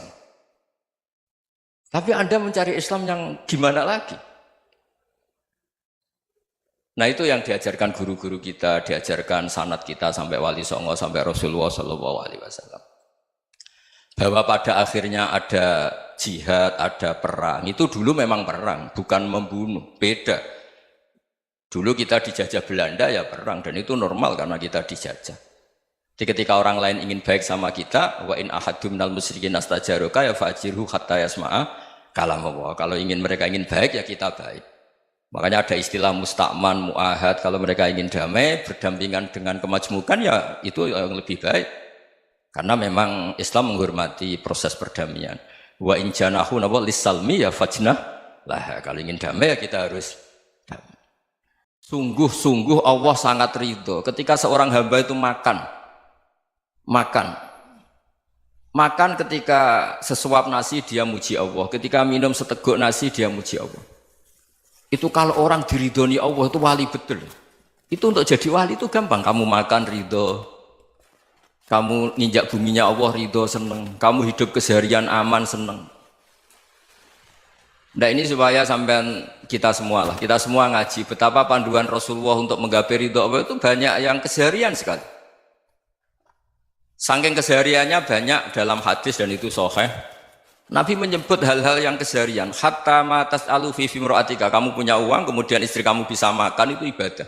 Tapi Anda mencari Islam yang gimana lagi? Nah itu yang diajarkan guru-guru kita, diajarkan sanad kita sampai Wali Songo, sampai Rasulullah SAW. Bahwa pada akhirnya ada jihad, ada perang. Itu dulu memang perang, bukan membunuh, beda. Dulu kita dijajah Belanda ya perang, dan itu normal karena kita dijajah. Jadi ketika orang lain ingin baik sama kita, wa in ahadum minal musyrikin astajaruka ya fa'jirhu hatta yasma'a kalam Allah. Kalau mereka ingin baik ya kita baik. Makanya ada istilah musta'man, mu'ahad. Kalau mereka ingin damai, berdampingan dengan kemajmukan ya itu yang lebih baik. Karena memang Islam menghormati proses perdamaian. Wa in janahu nawa lissalmi ya fajnah lah. Kalau ingin damai ya kita harus damai. Sungguh-sungguh Allah sangat ridho ketika seorang hamba itu makan ketika sesuap nasi dia muji Allah, ketika minum seteguk nasi dia muji Allah. Itu kalau orang diridhoni Allah itu wali betul. Itu untuk jadi wali itu gampang. Kamu makan ridho, kamu nginjak buminya Allah ridho seneng, kamu hidup keseharian aman seneng. Nah ini supaya sampean kita semua ngaji betapa panduan Rasulullah untuk menggapai ridho Allah itu banyak yang keseharian sekali. Saking kesehariannya banyak dalam hadis dan itu sahih. Nabi menyebut hal-hal yang keseharian. Hatta ma tas'alu fi fimra'atika. Kamu punya uang, kemudian istri kamu bisa makan, itu ibadah.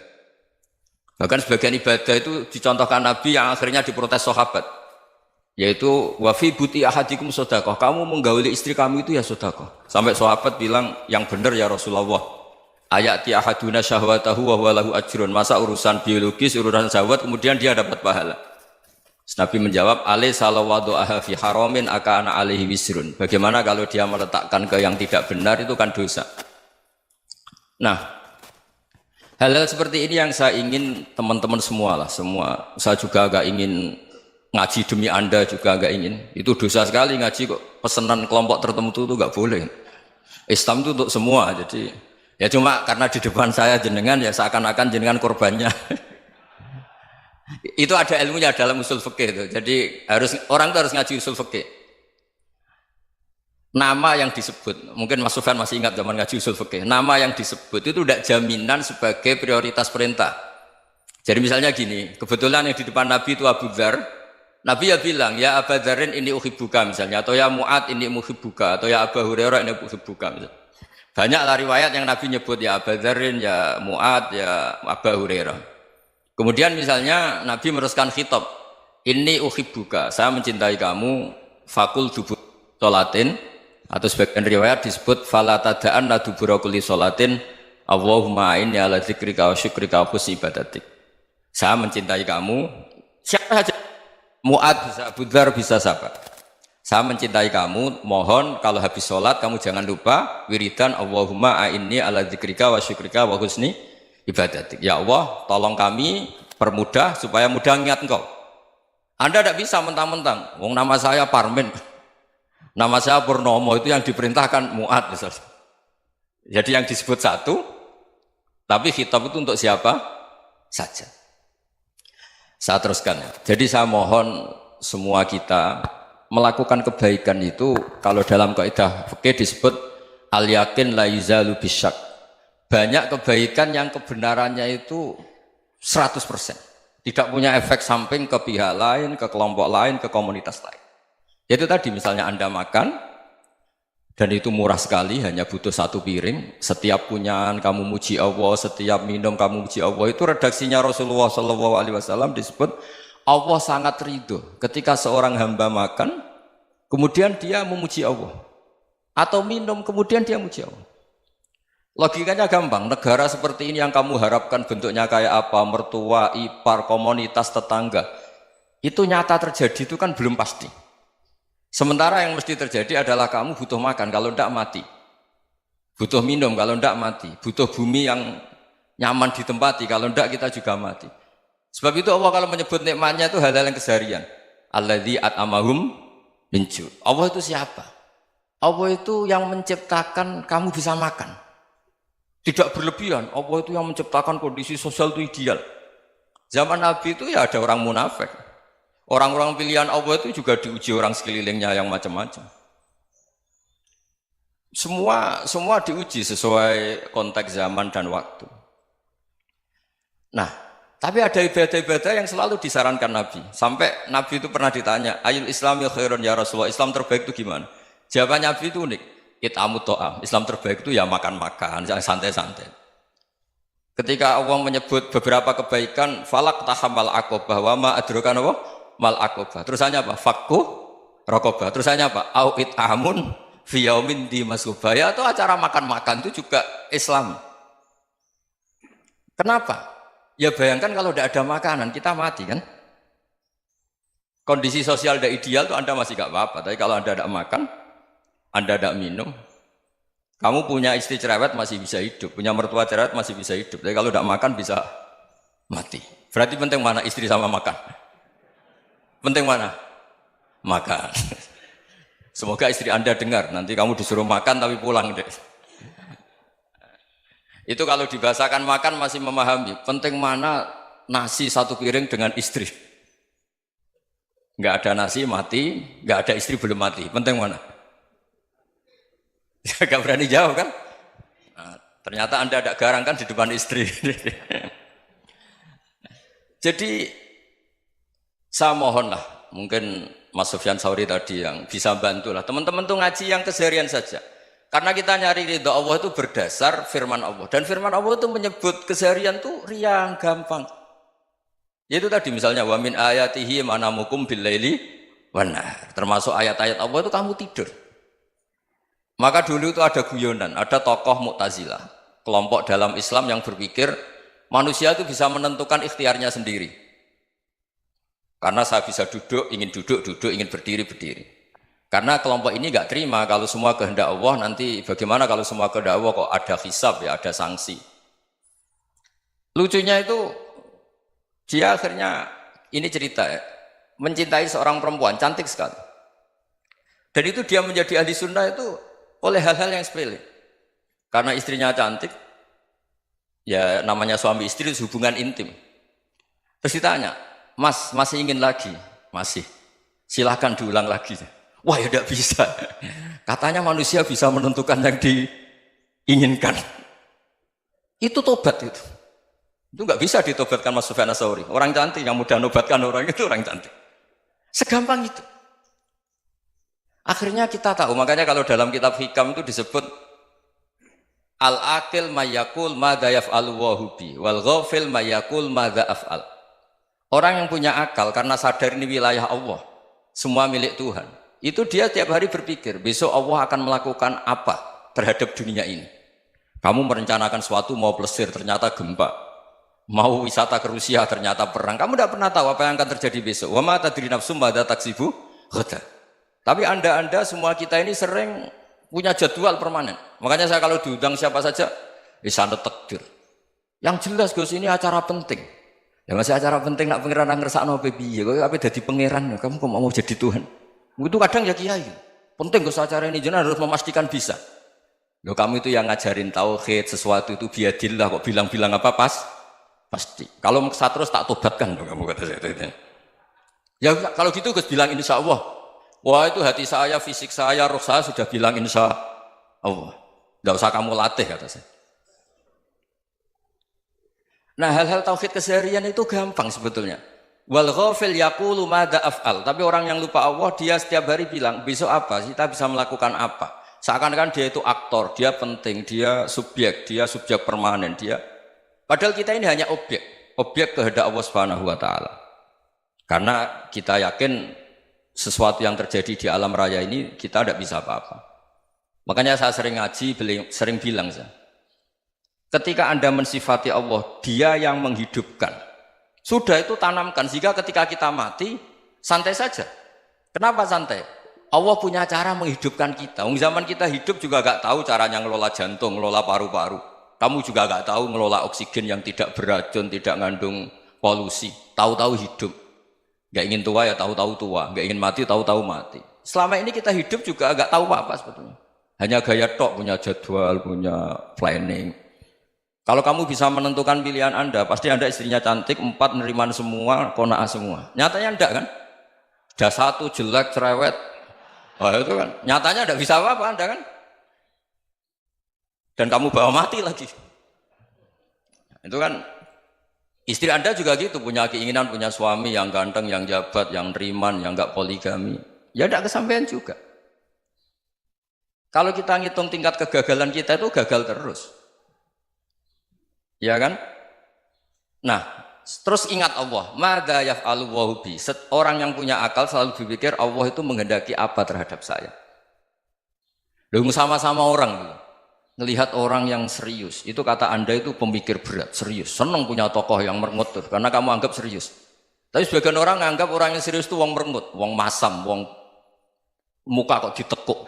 Bahkan sebagian ibadah itu dicontohkan Nabi yang akhirnya diprotes sahabat. Yaitu wa fi buti ahadikum sedekah. Kamu menggauli istri kamu itu ya sedekah. Sampai sahabat bilang yang benar ya Rasulullah. Ayati ahaduna syahwatahu wa huwa lahu ajrun. Masa urusan biologis, urusan syahwat kemudian dia dapat pahala. Nabi menjawab, alai salawadu aha fi haramin akana alaihi wisrun. Bagaimana kalau dia meletakkan ke yang tidak benar itu kan dosa. Nah, hal-hal seperti ini yang saya ingin teman-teman semua lah, semua. Saya juga agak ingin ngaji demi Anda juga agak ingin. Itu dosa sekali ngaji kok pesanan kelompok tertentu itu enggak boleh. Islam itu untuk semua. Jadi ya cuma karena di depan saya jenengan ya seakan-akan jenengan korbannya. Itu ada ilmunya dalam usul fikih itu. Jadi orang itu harus ngaji usul fikih. Nama yang disebut, mungkin Mas Sufyan masih ingat zaman ngaji usul fikih. Nama yang disebut itu tidak jaminan sebagai prioritas perintah. Jadi misalnya gini, kebetulan yang di depan Nabi itu Abu Dzar. Nabi ya bilang, ya Abu Dzarin ini uhibbuka misalnya, atau ya Mu'ad ini uhibbuka, atau ya Abu Hurairah ini uhibbuka misalnya. Banyaklah riwayat yang Nabi nyebut ya Abu Dzarin, ya Mu'ad, ya Abu Hurairah. Kemudian misalnya Nabi meneruskan khitab, ini uhibbuka, saya mencintai kamu, fakul dubur sholatin, atau sebagian riwayat disebut fala tada'anna dubura kulli sholatin, Allahumma inni ala dzikrika wa syukrika wa husni ibadatik. Saya mencintai kamu, siapa saja, Mu'ad bisa, Abu Dzar bisa siapa. Saya mencintai kamu, mohon kalau habis sholat kamu jangan lupa wiridan Allahumma inni ala dzikrika wa syukrika wa husni ibadatik. Ya Allah, tolong kami permudah supaya mudah ingat engkau. Anda tidak bisa mentang-mentang, wong nama saya Parmin, nama saya Purnomo, itu yang diperintahkan Mu'ad misalnya. Jadi yang disebut satu, tapi khitab itu untuk siapa saja. Saya teruskan. Jadi saya mohon semua kita melakukan kebaikan itu, kalau dalam kaidah fikih disebut al yakin la yuzalu bisyak. Banyak kebaikan yang kebenarannya itu 100%. Tidak punya efek samping ke pihak lain, ke kelompok lain, ke komunitas lain. Itu tadi misalnya Anda makan, dan itu murah sekali, hanya butuh satu piring. Setiap punyaan kamu muji Allah, setiap minum kamu muji Allah. Itu redaksinya Rasulullah SAW disebut Allah sangat ridho ketika seorang hamba makan, kemudian dia memuji Allah. Atau minum, kemudian dia memuji Allah. Logikanya gampang, negara seperti ini yang kamu harapkan bentuknya kayak apa, mertua, ipar, komunitas, tetangga, itu nyata terjadi itu kan belum pasti. Sementara yang mesti terjadi adalah kamu butuh makan, kalau tidak mati. Butuh minum, kalau tidak mati. Butuh bumi yang nyaman ditempati, kalau tidak kita juga mati. Sebab itu Allah kalau menyebut nikmatnya itu hal-hal yang keseharian. Alladzi at'amahum min ju'. Allah itu siapa? Allah itu yang menciptakan kamu bisa makan. Tidak berlebihan. Allah itu yang menciptakan kondisi sosial itu ideal. Zaman Nabi itu ya ada orang munafik. Orang-orang pilihan Allah itu juga diuji orang sekelilingnya yang macam-macam. Semua diuji sesuai konteks zaman dan waktu. Nah, tapi ada ibadah-ibadah yang selalu disarankan Nabi. Sampai Nabi itu pernah ditanya, ayul islami khairun ya Rasulullah, Islam terbaik itu gimana? Jawaban Nabi itu unik. It'amut to'am. Islam terbaik itu ya makan-makan, yang santai-santai. Ketika Allah menyebut beberapa kebaikan, falak tahamal aqobah, wa ma adrokan apa? Mal aqobah. Terusannya apa? Fakku rokobah. Terusannya apa? Au it'amun fiyaumin di masubaya. Itu acara makan-makan itu juga Islam. Kenapa? Ya bayangkan kalau tidak ada makanan, kita mati kan? Kondisi sosial tidak ideal itu Anda masih gak apa-apa. Tapi kalau Anda tidak makan, Anda tidak minum, kamu punya istri cerewet masih bisa hidup, punya mertua cerewet masih bisa hidup. Tapi kalau tidak makan bisa mati. Berarti penting mana istri sama makan? Penting mana? Makan. Semoga istri Anda dengar, nanti kamu disuruh makan tapi pulang deh. Itu kalau dibahasakan makan masih memahami. Penting mana nasi satu piring dengan istri. Nggak ada nasi mati, nggak ada istri belum mati. Penting mana? Gak berani jawab kan? Nah, ternyata Anda ada garang kan di depan istri. Jadi saya mohonlah, mungkin Mas Sufyan Sauri tadi yang bisa bantulah. Teman-teman tuh ngaji yang keseharian saja. Karena kita nyari ridha Allah itu berdasar firman Allah. Dan firman Allah itu menyebut keseharian itu riang, gampang. Yaitu tadi misalnya wa min ayatihi manamukum billaili wan nahar. Termasuk ayat-ayat Allah itu kamu tidur. Maka dulu itu ada guyonan, ada tokoh Mu'tazilah, kelompok dalam Islam yang berpikir manusia itu bisa menentukan ikhtiarnya sendiri. Karena saya bisa duduk, ingin duduk, ingin berdiri, berdiri. Karena kelompok ini nggak terima kalau semua kehendak Allah, nanti bagaimana kalau semua kehendak Allah kok ada hisab ya, ada sanksi. Lucunya itu dia akhirnya ini cerita ya, mencintai seorang perempuan cantik sekali. Dan itu dia menjadi ahli sunnah itu oleh hal-hal yang sepele. Karena istrinya cantik, ya namanya suami istri hubungan intim. Terus ditanya, Mas masih ingin lagi? Masih. Silahkan diulang lagi. Wah ya tidak bisa. Katanya manusia bisa menentukan yang diinginkan. Itu tobat itu. Itu nggak bisa ditobatkan Mas Sufyan Ats-Tsauri. Orang cantik yang mudah nobatkan orang itu orang cantik. Segampang itu. Akhirnya kita tahu, makanya kalau dalam kitab Hikam itu disebut al-aqil mayyakul madza yaf'alu wa hubi wal ghafil mayyakul madza af'al. Orang yang punya akal karena sadar ini wilayah Allah, semua milik Tuhan. Itu dia tiap hari berpikir, besok Allah akan melakukan apa terhadap dunia ini. Kamu merencanakan sesuatu mau plesir, ternyata gempa. Mau wisata ke Rusia, ternyata perang. Kamu tidak pernah tahu apa yang akan terjadi besok. Wa ma tadri nafsum madza taksibu ghadan. Tapi anda semua kita ini sering punya jadwal permanen. Makanya saya kalau diundang siapa saja, sanad takdir. Yang jelas Gus ini acara penting. Ya masih acara penting nak pangeran ngersakno piye? Kok ape dadi pangeran? Kamu kok mau jadi Tuhan? Itu kadang ya kiai. Penting Gus acara ini jenengan harus memastikan bisa. Loh kamu itu yang ngajarin tauhid, sesuatu itu biadillah kok bilang-bilang apa pasti. Kalau maksa terus tak tobatkan loh kamu kata saya. Ya kalau gitu Gus bilang insya Allah. Wah itu hati saya, fisik saya, roh saya sudah bilang insya Allah. Nggak usah kamu latih kata saya. Nah hal-hal tauhid keseharian itu gampang sebetulnya. Wal ghafil yaqulu madza af'al. Tapi orang yang lupa Allah dia setiap hari bilang besok apa? Kita bisa melakukan apa? Seakan-akan dia itu aktor, dia penting, dia subjek permanen, dia. Padahal kita ini hanya objek kehendak Allah Subhanahu wa taala. Karena kita yakin sesuatu yang terjadi di alam raya ini kita tidak bisa apa-apa. Makanya saya sering ngaji, sering bilang saya, ketika Anda mensifati Allah, Dia yang menghidupkan. Sudah itu tanamkan, sehingga ketika kita mati, santai saja. Kenapa santai? Allah punya cara menghidupkan kita. Zaman kita hidup juga gak tahu caranya ngelola jantung, ngelola paru-paru. Kamu juga gak tahu ngelola oksigen yang tidak beracun, tidak ngandung polusi. Tahu-tahu hidup. Gak ingin tua ya tahu-tahu tua, gak ingin mati tahu-tahu mati. Selama ini kita hidup juga gak tahu apa-apa sebetulnya. Hanya gaya tok, punya jadwal, punya planning. Kalau kamu bisa menentukan pilihan Anda, pasti Anda istrinya cantik, 4 neriman semua, kona'ah semua. Nyatanya enggak kan? Ada 1 jelek, cerewet. Oh itu kan, nyatanya enggak bisa apa-apa Anda kan? Dan kamu bawa mati lagi. Itu kan, istri Anda juga gitu, punya keinginan, punya suami yang ganteng, yang jabat, yang neriman, yang enggak poligami. Ya enggak kesampaian juga. Kalau kita ngitung tingkat kegagalan kita itu gagal terus. Ya kan? Nah, terus ingat Allah, madza yaf'alu wa bi. Orang yang punya akal selalu berpikir Allah itu menghendaki apa terhadap saya. Lalu sama-sama orang melihat orang yang serius, itu kata Anda itu pemikir berat, serius, senang punya tokoh yang merengut karena kamu anggap serius. Tapi sebagian orang anggap orang yang serius itu wong merengut, wong masam, wong muka kok ditekuk.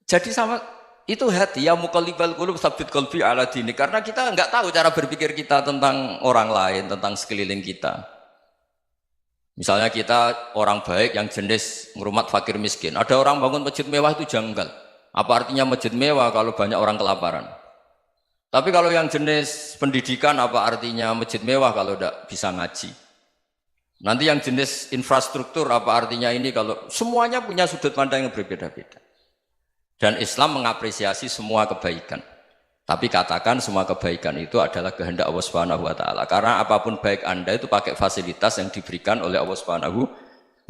Jadi sama itu hati ya muqallibal qulub tsabbit qalbi ala dini, karena kita enggak tahu cara berpikir kita tentang orang lain, tentang sekeliling kita. Misalnya kita orang baik yang jenis ngrumat fakir miskin. Ada orang bangun masjid mewah itu janggal. Apa artinya masjid mewah kalau banyak orang kelaparan? Tapi kalau yang jenis pendidikan apa artinya masjid mewah kalau tidak bisa ngaji? Nanti yang jenis infrastruktur apa artinya ini kalau semuanya punya sudut pandang yang berbeda-beda. Dan Islam mengapresiasi semua kebaikan. Tapi katakan semua kebaikan itu adalah kehendak Allah Subhanahu wa taala. Karena apapun baik Anda itu pakai fasilitas yang diberikan oleh Allah Subhanahu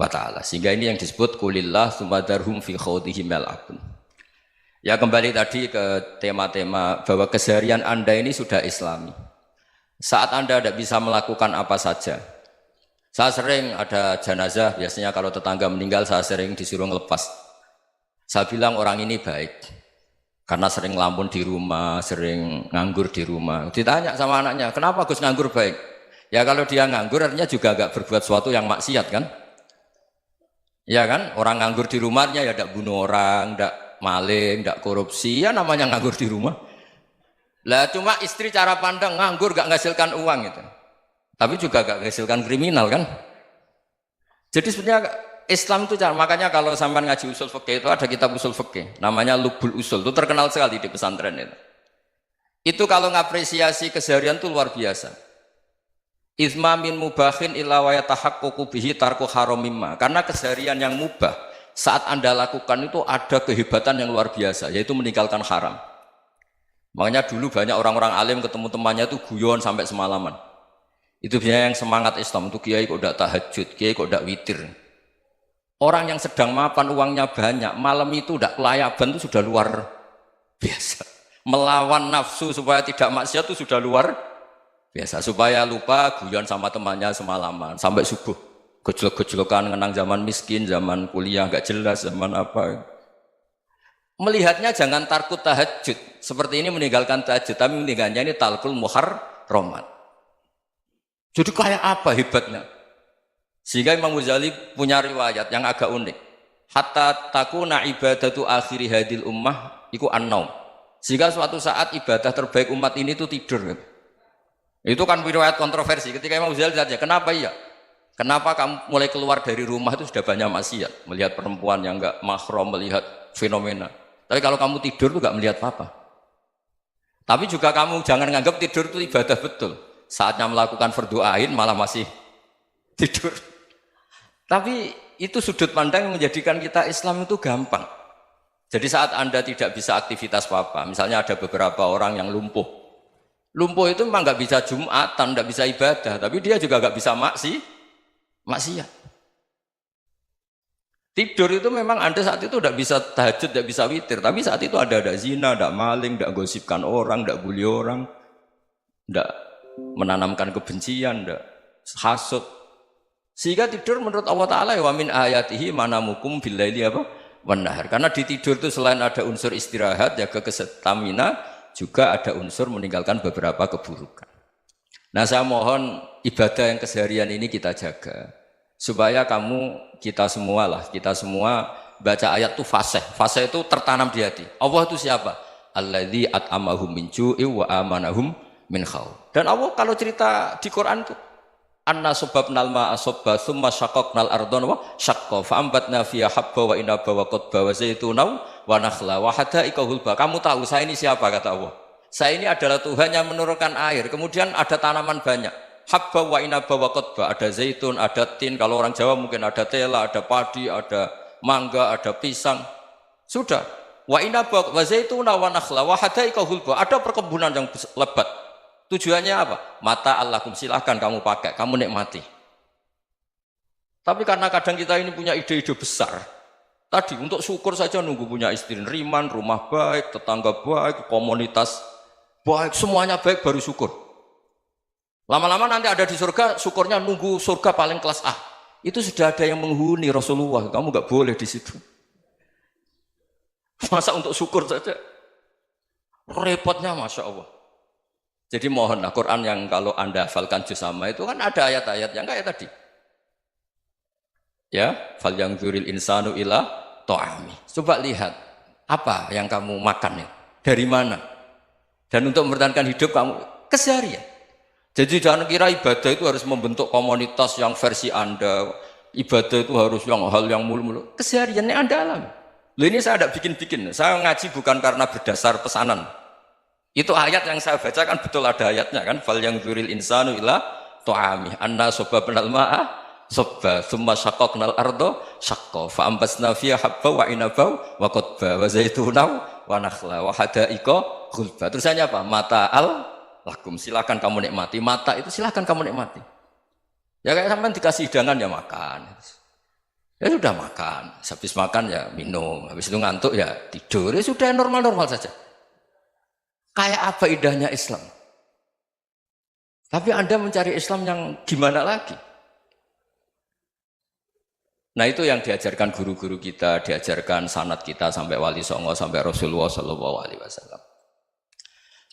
wa taala. Sehingga ini yang disebut qulillah tsumadarhum fi khawdihim yal'abun. Ya kembali tadi ke tema-tema bahwa keseharian Anda ini sudah Islami. Saat Anda tidak bisa melakukan apa saja. Saya sering ada jenazah, biasanya kalau tetangga meninggal saya sering disuruh ngelepas. Saya bilang orang ini baik karena sering ngelamun di rumah, sering nganggur di rumah. Ditanya sama anaknya, kenapa Gus nganggur baik? Ya kalau dia nganggur artinya juga agak berbuat sesuatu yang maksiat kan? Ya kan? Orang nganggur di rumahnya ya tidak bunuh orang, tidak maling, tidak korupsi, ya namanya nganggur di rumah. Lah cuma istri cara pandang nganggur gak menghasilkan uang itu. Tapi juga gak menghasilkan kriminal kan? Jadi sebenarnya Islam itu makanya kalau sampai ngaji usul fikih itu ada kitab usul fikih namanya Lubul Usul, itu terkenal sekali di pesantren itu. Itu kalau ngapresiasi keseharian itu luar biasa. Izma min mubahin illa wa yatahaqqaqu bihi tarku haramimma. Karena keseharian yang mubah saat Anda lakukan itu ada kehebatan yang luar biasa, yaitu meninggalkan haram. Makanya dulu banyak orang-orang alim ketemu temannya itu guyon sampai semalaman. Itu biasanya yang semangat Islam itu kiai kok tidak tahajud, kiai kok tidak witir. Orang yang sedang mapan uangnya banyak, malam itu tidak kelayaban itu sudah luar biasa. Melawan nafsu supaya tidak maksiat itu sudah luar biasa. Supaya lupa guyon sama temannya semalaman sampai subuh. Gejlok-gejlokan ngenang zaman miskin, zaman kuliah nggak jelas, zaman apa. Melihatnya jangan tarkut tahajud. Seperti ini meninggalkan tahajud, tapi meninggalkannya ini talkul muharramat. Jadi kayak apa hebatnya? Sehingga Imam Ghazali punya riwayat yang agak unik. Hatta takuna ibadatu akhiri hadil ummah iku an-naum. Sehingga suatu saat ibadah terbaik umat ini itu tidur. Itu kan riwayat kontroversi. Ketika Imam Ghazali tanya, kenapa iya? Kenapa kamu mulai keluar dari rumah itu sudah banyak maksiat? Melihat perempuan yang enggak mahram, melihat fenomena. Tapi kalau kamu tidur itu enggak melihat apa-apa. Tapi juga kamu jangan menganggap tidur itu ibadah betul. Saatnya melakukan fardhu ain malah masih tidur. Tapi itu sudut pandang yang menjadikan kita Islam itu gampang. Jadi saat Anda tidak bisa aktivitas apa-apa, misalnya ada beberapa orang yang lumpuh. Lumpuh itu memang nggak bisa Jumatan, nggak bisa ibadah, tapi dia juga nggak bisa maksiat. Tidur itu memang Anda saat itu tidak bisa tahajud, tidak bisa witir, tapi saat itu ada zina, ada maling, tidak gosipkan orang, tidak bully orang, tidak menanamkan kebencian, tidak hasut. Sehingga tidur menurut Allah Ta'ala ya wa min ayatihi manamukum billaili apa? Wan nahar. Karena di tidur itu selain ada unsur istirahat, jaga kestamina, juga ada unsur meninggalkan beberapa keburukan. Nah saya mohon ibadah yang keseharian ini kita jaga. Supaya kita semua baca ayat itu fasih. Fasih itu tertanam di hati. Allah itu siapa? Alladzi at'amahum min ju'i wa amanahum min khauf. Dan Allah kalau cerita di Quran itu anna sababnal ma'a sabba tsumma syaqqaqnal ardha wa syaqqa fa ambatna fiha habba wa inaba wa qadba wa zaituna wa nakhla wa hada'iqa hulba. Kamu tahu saya ini siapa kata Allah? Saya ini adalah Tuhan yang menurunkan air, kemudian ada tanaman banyak. Habba wa inaba wa qadba, ada zaitun, ada tin, kalau orang Jawa mungkin ada tela, ada padi, ada mangga, ada pisang. Sudah. Wa inaba wa zaituna wa nakhla wa hada'iqa hulba. Ada perkebunan yang lebat. Tujuannya apa? Mata Allahkum, silahkan kamu pakai, kamu nikmati. Tapi karena kadang kita ini punya ide-ide besar. Tadi untuk syukur saja nunggu punya istri riman, rumah baik, tetangga baik, komunitas baik, semuanya baik baru syukur. Lama-lama nanti ada di surga, syukurnya nunggu surga paling kelas A. Itu sudah ada yang menghuni Rasulullah, kamu nggak boleh di situ. Masa untuk syukur saja? Repotnya Masya Allah. Jadi mohonlah Quran yang kalau Anda hafalkan juz sama itu kan ada ayat-ayat yang kayak tadi. Ya, fal yang dzuril insanu ila ta'ami. Coba lihat apa yang kamu makan ya? Dari mana? Dan untuk mempertahankan hidup kamu keseharian. Jadi jangan kira ibadah itu harus membentuk komunitas yang versi Anda. Ibadah itu harus hal yang mulu-mulu. Kesehariannya Anda alami. Loh ini saya tidak bikin-bikin. Saya ngaji bukan karena berdasar pesanan. Itu ayat yang saya baca kan betul ada ayatnya kan. Fal yang dzuril insanu ila ta'ami. Anna sababnal ma'a sabba tsumma syaqqaqnal ardha syaqqa fa ambasna fiha habba wa inaba wa qadba wa zaituna wa nakhla wa hada'iqa ghulba. Terusannya apa? Mata'al lakum, silakan kamu nikmati. Mata itu silakan kamu nikmati. Ya kayak sampean dikasih hidangan ya makan. Ya sudah makan, habis makan ya minum, habis itu ngantuk ya tidur. Ya sudah normal-normal saja. Kayak apa indahnya Islam? Tapi Anda mencari Islam yang gimana lagi? Nah itu yang diajarkan guru-guru kita, diajarkan sanad kita sampai Wali Songo, sampai Rasulullah SAW.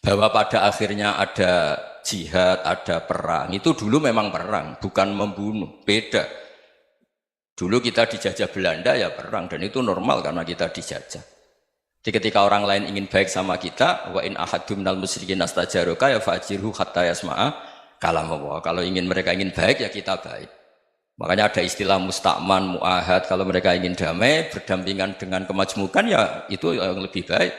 Bahwa pada akhirnya ada jihad, ada perang. Itu dulu memang perang, bukan membunuh, beda. Dulu kita dijajah Belanda ya perang, dan itu normal karena kita dijajah. Jadi ketika orang lain ingin baik sama kita, wa in ahadum minal musyrikin astajaruka ya fa'jirhu hatta yasma'a kalam Allah. Kalau mereka ingin baik ya kita baik. Makanya ada istilah musta'man, mu'ahad. Kalau mereka ingin damai, berdampingan dengan kemajmukan ya itu yang lebih baik.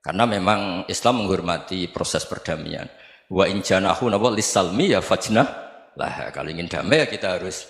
Karena memang Islam menghormati proses perdamaian. Wa in janahu lis-salmi ya fajnah lah. Kalau ingin damai ya kita harus